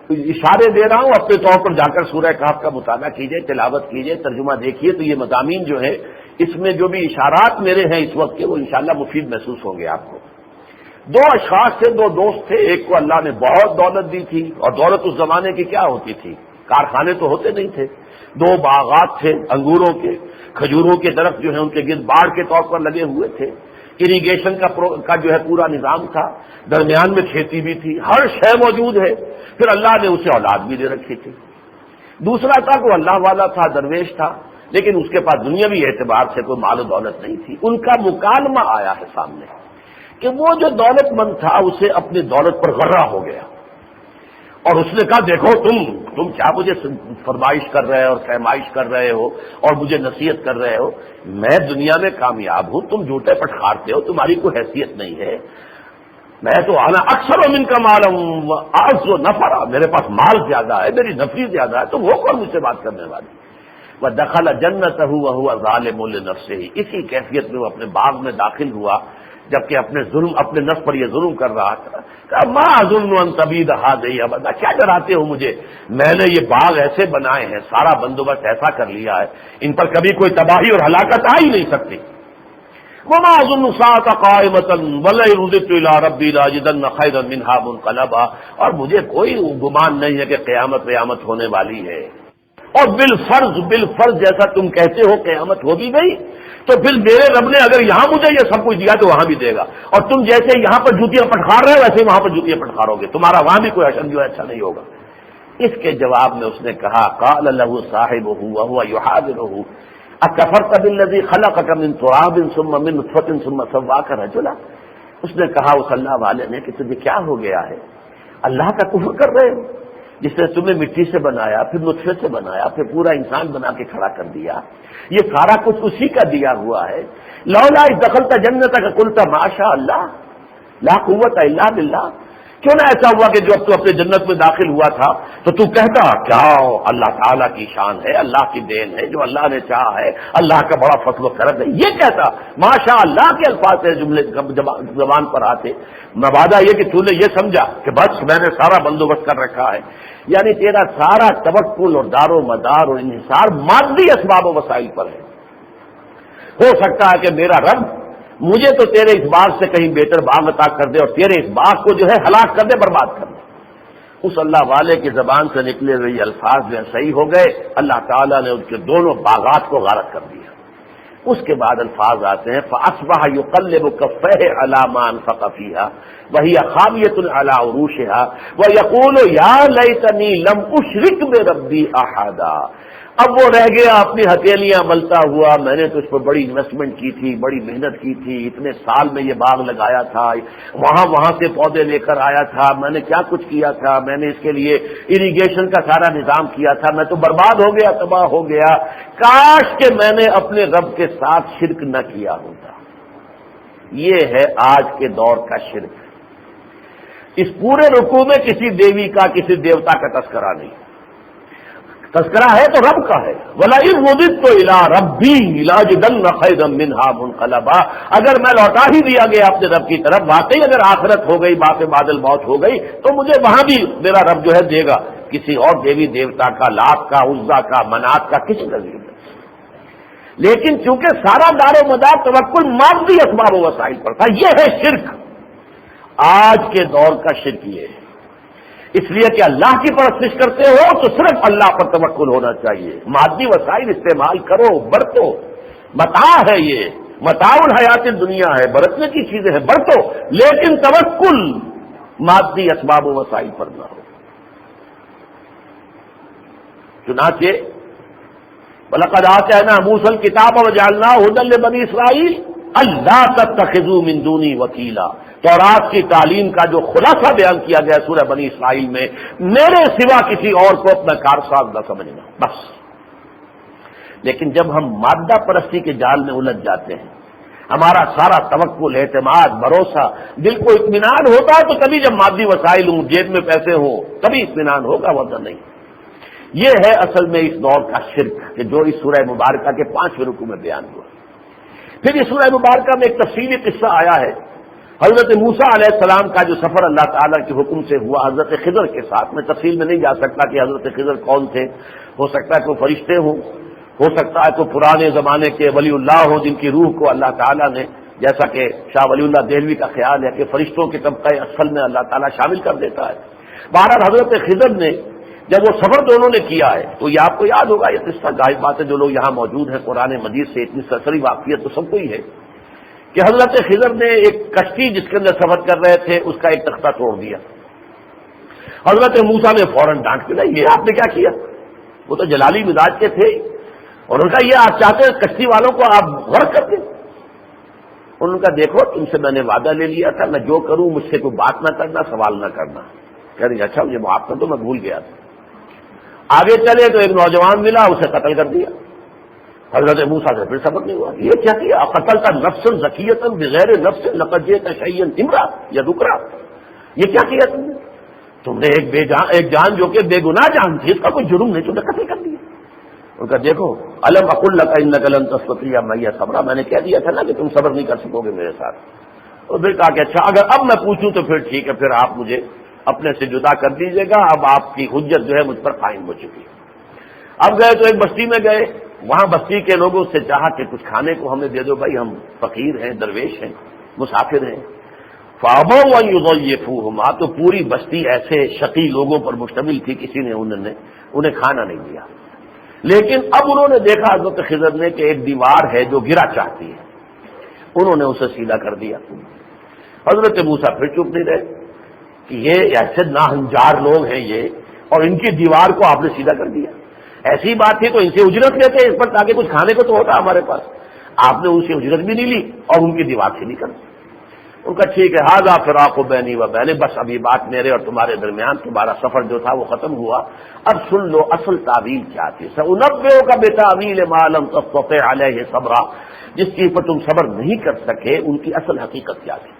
S1: اشارے دے رہا ہوں، اپنے طور پر جا کر سورہ کہف کا مطالعہ کیجئے، تلاوت کیجئے، ترجمہ دیکھیے تو یہ مضامین جو ہیں اس میں جو بھی اشارات میرے ہیں اس وقت کے وہ انشاءاللہ مفید محسوس ہوں گے آپ کو۔ دو اشخاص تھے، دو دوست تھے، ایک کو اللہ نے بہت دولت دی تھی، اور دولت اس زمانے کی کیا ہوتی تھی، کارخانے تو ہوتے نہیں تھے، دو باغات تھے انگوروں کے، کھجوروں کے درخت جو ہے ان کے گرد باڑ کے طور پر لگے ہوئے تھے، اریگیشن کا جو ہے پورا نظام تھا، درمیان میں کھیتی بھی تھی، ہر شے موجود ہے، پھر اللہ نے اسے اولاد بھی دے رکھی تھی۔ دوسرا تھا کہ وہ اللہ والا تھا، درویش تھا، لیکن اس کے پاس دنیاوی اعتبار سے کوئی مال و دولت نہیں تھی۔ ان کا مکالمہ آیا ہے سامنے کہ وہ جو دولت مند تھا اسے اپنی دولت پر غرہ ہو گیا، اور اس نے کہا دیکھو تم کیا مجھے فرمائش کر رہے ہو اور فہمائش کر رہے ہو اور مجھے نصیحت کر رہے ہو، میں دنیا میں کامیاب ہوں، تم جھوٹے پٹخارتے ہو، تمہاری کوئی حیثیت نہیں ہے، میں تو آنا اکثر و من کا مال ہوں، آج و نفرا، میرے پاس مال زیادہ ہے، میری نفری زیادہ ہے، تم ہو کون مجھ سے بات کرنے والی؟ وہ دخل جنت ہوا ظالم لنفسہ، اسی کیفیت میں وہ اپنے باغ میں داخل ہوا جبکہ اپنے نفس پر یہ ظلم کر رہا تھا۔ کہ ما اظن ان تبید هذه ابدا، کیا ڈراتے ہو مجھے، میں نے یہ باغ ایسے بنائے ہیں، سارا بندوبست ایسا کر لیا ہے، ان پر کبھی کوئی تباہی اور ہلاکت آ ہی نہیں سکتی۔ وما اظن الساعة قائمة ولئن رددت الى ربي لاجدن خيرا منها منقلبا، اور مجھے کوئی گمان نہیں ہے کہ قیامت ہونے والی ہے، اور بالفرض جیسا تم کہتے ہو قیامت ہو بھی گئی تو پھر میرے رب نے اگر یہاں مجھے یہ سب کچھ دیا تو وہاں بھی دے گا، اور تم جیسے یہاں پر جوتیاں پٹخار رہے ہو ویسے وہاں پر جوتیاں پٹخارو گے، تمہارا وہاں بھی کوئی حشر جو ہے اچھا نہیں ہوگا۔ اس کے جواب میں اس نے کہا قال له صاحبه وهو يحاوره اکفرت بالذی خلقك من تراب ثم من نطفة ثم سواك رجلا، اس نے کہا اس اللہ والے نے کہ تجھے کیا ہو گیا ہے، اللہ کا کفر کر رہے ہو، جس نے تمہیں مٹی سے بنایا، پھر نطفے سے بنایا، پھر پورا انسان بنا کے کھڑا کر دیا، یہ سارا کچھ اسی کا دیا ہوا ہے۔ لولا اذ دخلت جنتک قلت ما شاء اللہ لا قوت الا باللہ، کیوں نہ ایسا ہوا کہ جب تو اپنے جنت میں داخل ہوا تھا تو تو کہتا کیا اللہ تعالیٰ کی شان ہے، اللہ کی دین ہے، جو اللہ نے چاہا ہے، اللہ کا بڑا فضل و کرم ہے، یہ کہتا ماشاء اللہ کے الفاظ سے جملے زبان پر آتے، مبادہ یہ کہ تو نے یہ سمجھا کہ بس میں نے سارا بندوبست کر رکھا ہے، یعنی تیرا سارا توکل اور دار و مدار اور انحصار مادی اسباب و وسائل پر ہے۔ ہو سکتا ہے کہ میرا رب مجھے تو تیرے اس باغ سے کہیں بہتر باغ عطا کر دے اور تیرے اس باغ کو جو ہے ہلاک کر دے، برباد کر دے۔ اس اللہ والے کی زبان سے نکلے ہوئے یہ الفاظ جو صحیح ہو گئے، اللہ تعالیٰ نے ان کے دونوں باغات کو غارت کر دیا۔ اس کے بعد الفاظ آتے ہیں فَأَصْبَحَ يُقَلِّبُ كَفَّيْهِ عَلَى مَا أَنفَقَ فِيهَا وَهِيَ خَاوِيَةٌ عَلَى عُرُوشِهَا وَيَقُولُ يَا لَيْتَنِي لَمْ أُشْرِكْ بِرَبِّي أَحَدًا، اب وہ رہ گیا اپنی ہتھیلیاں ملتا ہوا، میں نے تو اس پر بڑی انویسٹمنٹ کی تھی، بڑی محنت کی تھی، اتنے سال میں یہ باغ لگایا تھا، وہاں سے پودے لے کر آیا تھا، میں نے کیا کچھ کیا تھا، میں نے اس کے لیے اریگیشن کا سارا نظام کیا تھا، میں تو برباد ہو گیا، تباہ ہو گیا، کاش کہ میں نے اپنے رب کے ساتھ شرک نہ کیا ہوتا۔ یہ ہے آج کے دور کا شرک۔ اس پورے رکوع میں کسی دیوی کا، کسی دیوتا کا تذکرہ نہیں، تذکرہ ہے تو رب کا ہے۔ وَلَئِن رُدِدتُّ إِلَىٰ رَبِّي لَأَجِدَنَّ خَيْرًا مِّنْهَا مُنقَلَبًا، اگر میں لوٹا ہی دیا گیا اپنے رب کی طرف، واقعی اگر آخرت ہو گئی، بعد الموت ہو گئی تو مجھے وہاں بھی میرا رب جو ہے دے گا، کسی اور دیوی دیوتا کا، لات کا، عزا کا، منات کا، کسی کا نہیں۔ لیکن چونکہ سارا دار و مدار توکل مادی اسباب و وسائل پر تھا، یہ ہے شرک۔ آج کے دور کا شرک یہ ہے، اس لیے کہ اللہ کی پرستش کرتے ہو تو صرف اللہ پر توکل ہونا چاہیے، مادی وسائل استعمال کرو، برتو، متاع ہے، یہ متاع الحیات دنیا ہے، برتنے کی چیزیں ہیں، برتو، لیکن توکل مادی اسباب و وسائل پر نہ ہو۔ چنانچہ وَلَقَدْ آتَيْنَا مُوسَى الْكِتَابَ وَجَعَلْنَاهُ هُدًى لِّبَنِي إِسْرَائِيلَ أَلَّا تَتَّخِذُوا مِن دُونِي وَكِيلًا، تورات کی تعلیم کا جو خلاصہ بیان کیا گیا سورہ بنی اسرائیل میں، میرے سوا کسی اور کو اپنا کارساز نہ سمجھنا، بس۔ لیکن جب ہم مادہ پرستی کے جال میں الجھ جاتے ہیں، ہمارا سارا توکل، اعتماد، بھروسہ، دل کو اطمینان ہوتا ہے تو کبھی جب مادی وسائل ہوں، جیب میں پیسے ہوں، تبھی اطمینان ہوگا، ورنہ نہیں۔ یہ ہے اصل میں اس دور کا شرک کہ جو اس سورہ مبارکہ کے 5ویں رکوع میں بیان ہوا۔ پھر اس سورہ مبارکہ میں ایک تفصیلی قصہ آیا ہے، حضرت موسیٰ علیہ السلام کا جو سفر اللہ تعالیٰ کے حکم سے ہوا حضرت خضر کے ساتھ۔ میں تفصیل میں نہیں جا سکتا کہ حضرت خضر کون تھے، ہو سکتا ہے کہ وہ فرشتے ہوں، ہو سکتا ہے کوئی پرانے زمانے کے ولی اللہ ہوں جن کی روح کو اللہ تعالیٰ نے، جیسا کہ شاہ ولی اللہ دہلوی کا خیال ہے کہ فرشتوں کے طبقہ اصل میں اللہ تعالیٰ شامل کر دیتا ہے۔ بہرحال حضرت خضر نے جب وہ سفر دونوں نے کیا ہے تو یہ آپ کو یاد ہوگا، یہ قصہ ظاہر بات ہے جو لوگ یہاں موجود ہیں قرآن مجید سے اتنی سرسری واقفیت تو سب کو ہی ہے کہ حضرت خضر نے ایک کشتی جس کے اندر سفر کر رہے تھے اس کا ایک تختہ توڑ دیا۔ حضرت موسیٰ نے فوراً ڈانٹ کے یہ آپ نے کیا کیا؟ وہ تو جلالی مزاج کے تھے اور ان کا یہ آپ چاہتے ہیں کشتی والوں کو آپ غرق کر دیں؟ ان کا دیکھو تم سے میں نے وعدہ لے لیا تھا میں جو کروں مجھ سے کوئی بات نہ کرنا، سوال نہ کرنا۔ کہہ رہی اچھا مجھے معاف کر دو میں بھول گیا تھا۔ آگے چلے تو ایک نوجوان ملا، اسے قتل کر دیا۔ حضرت موسیٰ سے پھر سبق نہیں ہوا، یہ کیا کیا؟ قتل کا نفس ذکیۃ بغیر نفس لقد جئت شیئا امرا یا دکرا، یہ کیا کیا تم نے ایک جان جو کہ بے گناہ جان تھی، اس کا کوئی جرم نہیں، تم نے قتل کر دیا۔ ان کا دیکھو الم اقل لک انک لن تستطیع معی صبرا، میں نے کہہ دیا تھا نا کہ تم صبر نہیں کر سکو گے میرے ساتھ۔ اور پھر کہا کہ اچھا اگر اب میں پوچھوں تو پھر ٹھیک ہے، پھر آپ مجھے اپنے سے جدا کر دیجیے گا، اب آپ کی حجت جو ہے مجھ پر قائم ہو چکی ہے۔ اب گئے تو ایک بستی میں گئے، وہاں بستی کے لوگوں سے چاہا کہ کچھ کھانے کو ہمیں دے دو بھائی، ہم فقیر ہیں، درویش ہیں، مسافر ہیں۔ فابوا ان یضیفوہما، تو پوری بستی ایسے شقی لوگوں پر مشتمل تھی، کسی نے انہیں کھانا نہیں دیا۔ لیکن اب انہوں نے دیکھا حضرت خضر نے کہ ایک دیوار ہے جو گرا چاہتی ہے، انہوں نے اسے سیدھا کر دیا۔ حضرت موسیٰ پھر چپ نہیں رہے کہ یہ ایسے ناہنجار لوگ ہیں یہ، اور ان کی دیوار کو آپ نے سیدھا کر دیا۔ ایسی بات تھی تو ان سے اجرت لیتے اس پر تاکہ کچھ کھانے کو تو ہوتا ہمارے پاس، آپ نے ان سے اجرت بھی نہیں لی اور ان کی دیوار سے نہیں کر دی۔ ان کا ٹھیک ہے، ھذا فراق بینی و بینک، بس ابھی بات میرے اور تمہارے درمیان، تمہارا سفر جو تھا وہ ختم ہوا، اب سن لو اصل تعویل کیا تھی۔ سأنبئک بتأویل ما لم تستطع علیہ صبرا، جس چیز پر تم صبر نہیں کر سکے ان کی اصل حقیقت کیا تھی۔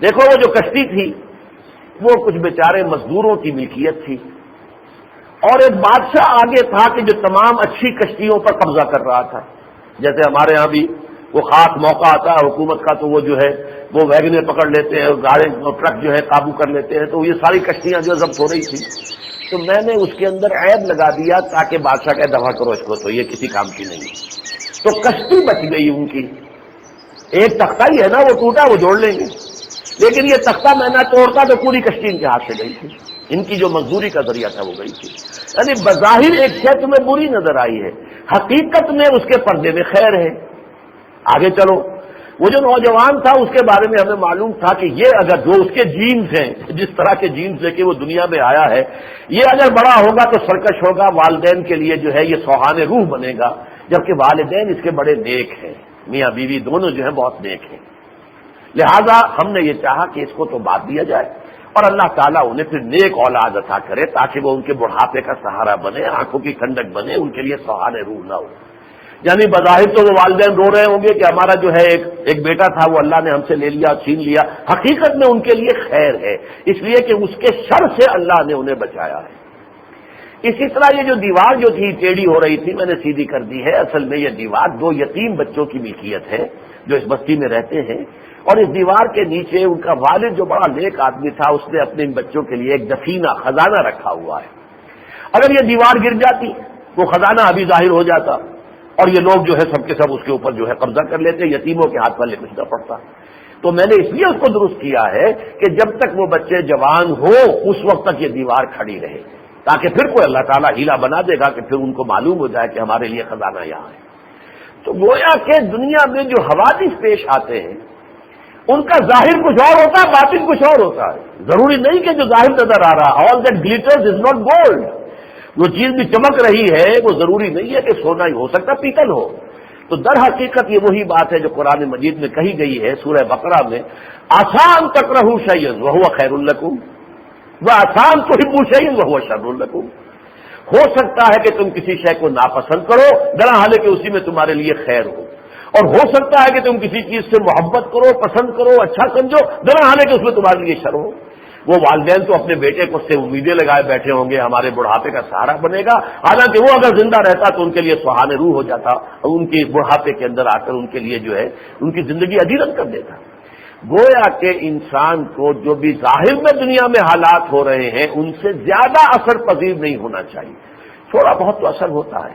S1: دیکھو وہ جو کشتی تھی وہ کچھ بیچارے مزدوروں کی ملکیت تھی، اور ایک بادشاہ آگے تھا کہ جو تمام اچھی کشتیوں پر قبضہ کر رہا تھا۔ جیسے ہمارے ہاں بھی وہ خاص موقع آتا ہے حکومت کا تو وہ جو ہے وہ ویگنیں پکڑ لیتے ہیں، گاڑی ٹرک جو ہے قابو کر لیتے ہیں، تو یہ ساری کشتیاں جو ضبط ہو رہی تھی تو میں نے اس کے اندر عیب لگا دیا تاکہ بادشاہ کہ دفع کرو اس کو، تو یہ کسی کام کی نہیں، تو کشتی بچ گئی ان کی۔ ایک تختہ ہی ہے نا، وہ ٹوٹا وہ جوڑ لیں گے، لیکن یہ تختہ میں نہ توڑتا تو پوری کشتی ان کے ہاتھ سے گئی تھی، ان کی جو مزدوری کا ذریعہ تھا وہ گئی تھی۔ یعنی بظاہر ایک شے تمہیں بری نظر آئی ہے، حقیقت میں اس کے پردے میں خیر ہے۔ آگے چلو، وہ جو نوجوان تھا اس کے بارے میں ہمیں معلوم تھا کہ یہ اگر جو اس کے جینز ہیں، جس طرح کے جینز لے کے وہ دنیا میں آیا ہے، یہ اگر بڑا ہوگا تو سرکش ہوگا، والدین کے لیے جو ہے یہ سوہان روح بنے گا، جبکہ والدین اس کے بڑے نیک ہیں، میاں بیوی دونوں جو ہیں بہت نیک ہیں۔ لہذا ہم نے یہ چاہا کہ اس کو تو بات دیا جائے اور اللہ تعالیٰ انہیں پھر نیک اولاد عطا کرے تاکہ وہ ان کے بڑھاپے کا سہارا بنے، آنکھوں کی ٹھنڈک بنے، ان کے لیے سوہان روح نہ ہو۔ یعنی بظاہر تو وہ والدین رو رہے ہوں گے کہ ہمارا جو ہے ایک بیٹا تھا وہ اللہ نے ہم سے لے لیا، چھین لیا، حقیقت میں ان کے لیے خیر ہے، اس لیے کہ اس کے شر سے اللہ نے انہیں بچایا ہے۔ اسی طرح یہ جو دیوار جو تھی ٹیڑھی ہو رہی تھی میں نے سیدھی کر دی ہے۔ اصل میں یہ دیوار دو یتیم بچوں کی ملکیت ہے جو اس بستی میں رہتے ہیں، اور اس دیوار کے نیچے ان کا والد جو بڑا نیک آدمی تھا اس نے اپنے ان بچوں کے لیے ایک دفینہ خزانہ رکھا ہوا ہے۔ اگر یہ دیوار گر جاتی وہ خزانہ ابھی ظاہر ہو جاتا اور یہ لوگ جو ہے سب کے سب اس کے اوپر جو ہے قبضہ کر لیتے، یتیموں کے ہاتھ پلے کچھ نہ پڑتا۔ تو میں نے اس لیے اس کو درست کیا ہے کہ جب تک وہ بچے جوان ہو اس وقت تک یہ دیوار کھڑی رہے، تاکہ پھر کوئی اللہ تعالیٰ ہیلا بنا دے گا کہ پھر ان کو معلوم ہو جائے کہ ہمارے لیے خزانہ یہاں ہے۔ تو گویا کہ دنیا میں جو حوادث پیش آتے ہیں ان کا ظاہر کچھ اور ہوتا ہے، باطن کچھ اور ہوتا ہے۔ ضروری نہیں کہ جو ظاہر نظر آ رہا all that glitters is not gold، جو چیز بھی چمک رہی ہے وہ ضروری نہیں ہے کہ سونا ہی ہو سکتا، پیتل ہو۔ تو در حقیقت یہ وہی بات ہے جو قرآن مجید میں کہی گئی ہے سورہ بقرہ میں، آسان تکرہوا شیئا وہو خیر لکم وآسان تحبوا شیئا وہو شر لکم۔ ہو سکتا ہے کہ تم کسی شے کو ناپسند کرو درا حالے کہ اسی میں تمہارے لیے خیر ہو، اور ہو سکتا ہے کہ تم کسی چیز سے محبت کرو، پسند کرو، اچھا سمجھو درا حالے کہ اس میں تمہارے لیے شر ہو۔ وہ والدین تو اپنے بیٹے کو سے امیدیں لگائے بیٹھے ہوں گے ہمارے بڑھاپے کا سہارا بنے گا، حالانکہ وہ اگر زندہ رہتا تو ان کے لیے سہان روح ہو جاتا، ان کے بڑھاپے کے اندر آ کر ان کے لیے جو ہے ان کی زندگی ادیرت کر دیتا۔ گویا کہ انسان کو جو بھی ظاہر میں دنیا میں حالات ہو رہے ہیں ان سے زیادہ اثر پذیر نہیں ہونا چاہیے، تھوڑا بہت تو اثر ہوتا ہے،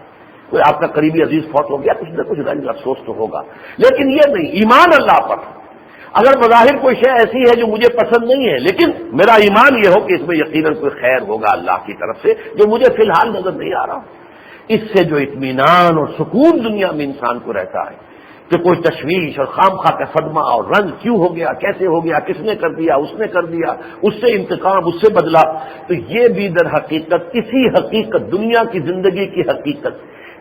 S1: کوئی آپ کا قریبی عزیز فوت ہو گیا، کچھ نہ کچھ رنج افسوس تو ہوگا، لیکن یہ نہیں، ایمان اللہ پر۔ اگر بظاہر کوئی شے ایسی ہے جو مجھے پسند نہیں ہے، لیکن میرا ایمان یہ ہو کہ اس میں یقیناً کوئی خیر ہوگا اللہ کی طرف سے جو مجھے فی الحال نظر نہیں آ رہا، اس سے جو اطمینان اور سکون دنیا میں انسان کو رہتا ہے کہ کوئی تشویش اور خامخواہ کا صدمہ اور رنج کیوں ہو گیا، کیسے ہو گیا، کس نے کر دیا، اس نے کر دیا، اس سے انتقام، اس سے بدلا، تو یہ بھی در حقیقت اسی حقیقت، دنیا کی زندگی کی حقیقت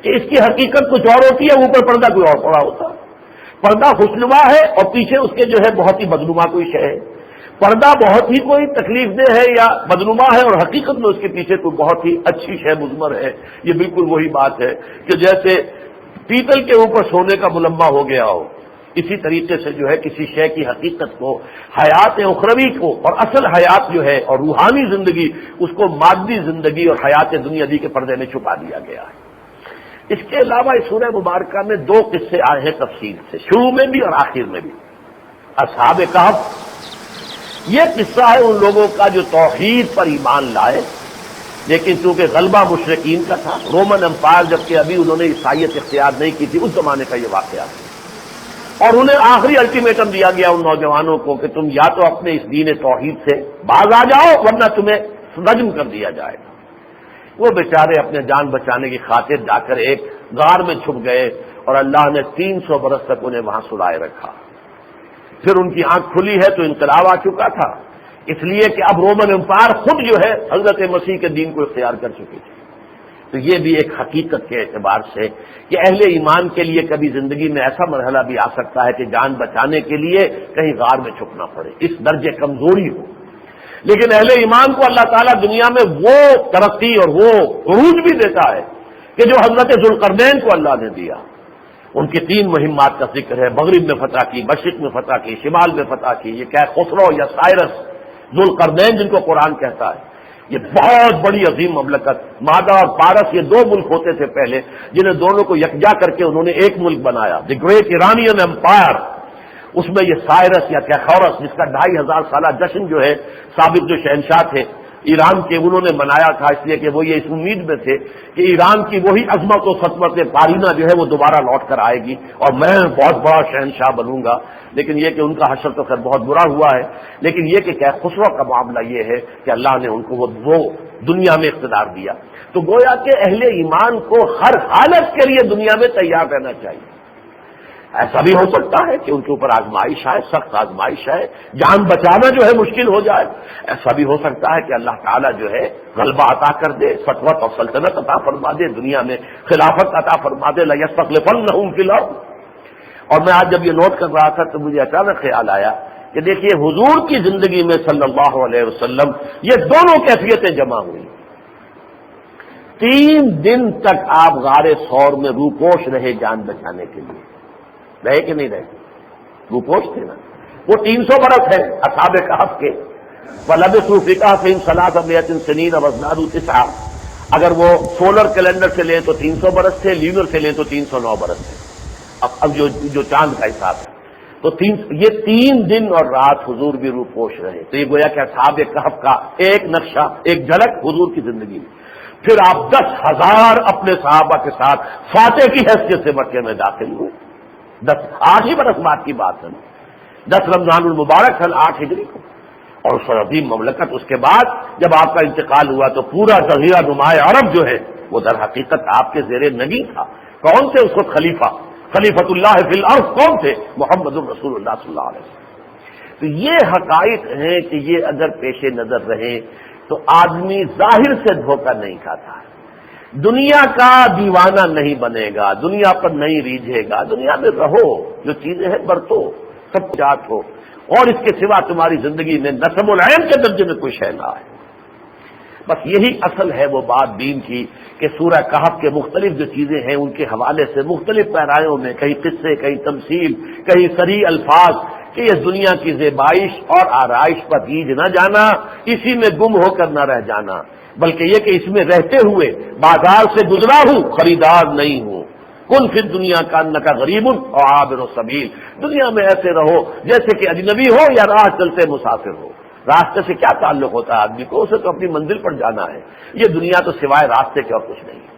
S1: کہ اس کی حقیقت کچھ اور ہوتی ہے، اوپر پردہ کوئی اور پڑا ہوتا ہے۔ پردہ خوشنما ہے اور پیچھے اس کے جو ہے بہت ہی بدنما کوئی شے ہے، پردہ بہت ہی کوئی تکلیف دہ ہے یا بدنما ہے اور حقیقت میں اس کے پیچھے کوئی بہت ہی اچھی شے مضمر ہے۔ یہ بالکل وہی بات ہے کہ جیسے پیتل کے اوپر سونے کا ملمہ ہو گیا ہو، اسی طریقے سے جو ہے کسی شے کی حقیقت کو، حیات اخروی کو، اور اصل حیات جو ہے اور روحانی زندگی، اس کو مادی زندگی اور حیات دنیاوی کے پردے میں چھپا دیا گیا ہے۔ اس کے علاوہ اس سورہ مبارکہ میں دو قصے آئے ہیں تفصیل سے، شروع میں بھی اور آخر میں بھی۔ اصحاب کہف، یہ قصہ ہے ان لوگوں کا جو توحید پر ایمان لائے، لیکن چونکہ غلبہ مشرکین کا تھا، رومن امپائر جبکہ ابھی انہوں نے عیسائیت اختیار نہیں کی تھی، اس زمانے کا یہ واقعہ ہے، اور انہیں آخری الٹیمیٹم دیا گیا ان نوجوانوں کو کہ تم یا تو اپنے اس دین توحید سے باز آ جاؤ ورنہ تمہیں رجم کر دیا جائے گا۔ وہ بیچارے اپنے جان بچانے کی خاطر جا کر ایک غار میں چھپ گئے اور اللہ نے 300 برس تک انہیں وہاں سلائے رکھا۔ پھر ان کی آنکھ کھلی ہے تو انقلاب آ چکا تھا، اس لیے کہ اب رومن امپائر خود جو ہے حضرت مسیح کے دین کو اختیار کر چکی تھی۔ تو یہ بھی ایک حقیقت کے اعتبار سے کہ اہل ایمان کے لیے کبھی زندگی میں ایسا مرحلہ بھی آ سکتا ہے کہ جان بچانے کے لیے کہیں غار میں چھپنا پڑے، اس درجے کمزوری ہو، لیکن اہل ایمان کو اللہ تعالیٰ دنیا میں وہ ترقی اور وہ عروج بھی دیتا ہے کہ جو حضرت ذوالقرنین کو اللہ نے دیا۔ ان کی 3 مہمات کا ذکر ہے، مغرب میں فتح کی، مشرق میں فتح کی، شمال میں فتح کی۔ یہ کیا خسرو یا سائرس ذوالقرنین جن کو قرآن کہتا ہے، یہ بہت بڑی عظیم مملکت، مادہ اور پارس یہ 2 ملک ہوتے تھے پہلے، جنہیں دونوں کو یکجا کر کے انہوں نے ایک ملک بنایا، دی گریٹ ایرانین امپائر۔ اس میں یہ سائرس یا کیخورس جس کا 2500 سالہ جشن جو ہے سابق جو شہنشاہ تھے ایران کے، انہوں نے منایا تھا، اس لیے کہ وہ یہ اس امید میں تھے کہ ایران کی وہی عظمت و سطوت پارینہ جو ہے وہ دوبارہ لوٹ کر آئے گی اور میں بہت بڑا شہنشاہ بنوں گا۔ لیکن یہ کہ ان کا حشر تو خیر بہت برا ہوا ہے، لیکن یہ کہ خسرو کا معاملہ یہ ہے کہ اللہ نے ان کو وہ دنیا میں اقتدار دیا۔ تو گویا کہ اہل ایمان کو ہر حالت کے لیے دنیا میں تیار رہنا چاہیے۔ ایسا بھی ہو سکتا ہے کہ ان کے اوپر آزمائش آئے، سخت آزمائش ہے، جان بچانا جو ہے مشکل ہو جائے، ایسا بھی ہو سکتا ہے کہ اللہ تعالیٰ جو ہے غلبہ عطا کر دے، سطوت اور سلطنت عطا فرما دے، دنیا میں خلافت عطا فرما دے، لَيَسْتَخْلِفَنَّهُمْ فِي الْأَرْضِ۔ اور میں آج جب یہ نوٹ کر رہا تھا تو مجھے اچانک خیال آیا کہ دیکھیے حضور کی زندگی میں صلی اللہ علیہ وسلم یہ دونوں کیفیتیں جمع ہوئی۔ 3 دن تک آپ غار ثور میں روپوش رہے جان بچانے کے لیے، رہے کہ نہیں رہے؟ روپوش تھے نا۔ وہ 300 برس ہے اصحاب کہف کے، وَلَبِثُوا فِي كَهْفِهِمْ 300 سِنِينَ وَازْدَادُوا 9۔ اگر وہ سولر کیلنڈر سے لیں تو 300 برس تھے، لینر سے لیں تو 309 برس تھے، اب جو چاند کا حساب ہے۔ تو یہ 3 دن اور رات حضور بھی روپوش رہے۔ تو یہ گویا کہ اصحاب کہف کا ایک نقشہ، ایک جھلک حضور کی زندگی میں۔ پھر آپ 10,000 اپنے صحابہ کے ساتھ فاتح کی حیثیت سے مکے میں داخل ہوئے۔ 8 ہی برس بعد کی بات ہے، 10 رمضان المبارک سن 8 ہجری کو، اور اس عظیم مملکت اس کے بعد جب آپ کا انتقال ہوا تو پورا جزیرہ نمائے عرب جو ہے وہ در حقیقت آپ کے زیر نگی تھا۔ کون تھے اس وقت خلیفۃ اللہ فی الارض؟ کون تھے؟ محمد رسول اللہ صلی اللہ علیہ وسلم۔ تو یہ حقائق ہیں کہ یہ اگر پیش نظر رہے تو آدمی ظاہر سے دھوکہ نہیں کھاتا، دنیا کا دیوانہ نہیں بنے گا، دنیا پر نہیں ریجھے گا، دنیا میں رہو، جو چیزیں ہیں برتو، سب جات ہو، اور اس کے سوا تمہاری زندگی میں نسب العین کے درجے میں کوئی شے نہ ہے۔ بس یہی اصل ہے وہ بات دین کی کہ سورہ کہف کے مختلف جو چیزیں ہیں ان کے حوالے سے مختلف پیرایوں میں کہیں قصے، کہیں تمثیل، کہیں صریح الفاظ، کہ یہ دنیا کی زیبائش اور آرائش پر ریجھ نہ جانا، اسی میں گم ہو کر نہ رہ جانا، بلکہ یہ کہ اس میں رہتے ہوئے بازار سے گزرا ہوں، خریدار نہیں ہوں۔ کن فی الدنیا کانک غریب اور عابر السبیل، دنیا میں ایسے رہو جیسے کہ اجنبی ہو یا راہ چلتے مسافر ہو۔ راستے سے کیا تعلق ہوتا ہے آدمی کو؟ اسے تو اپنی منزل پر جانا ہے، یہ دنیا تو سوائے راستے کے اور کچھ نہیں ہے۔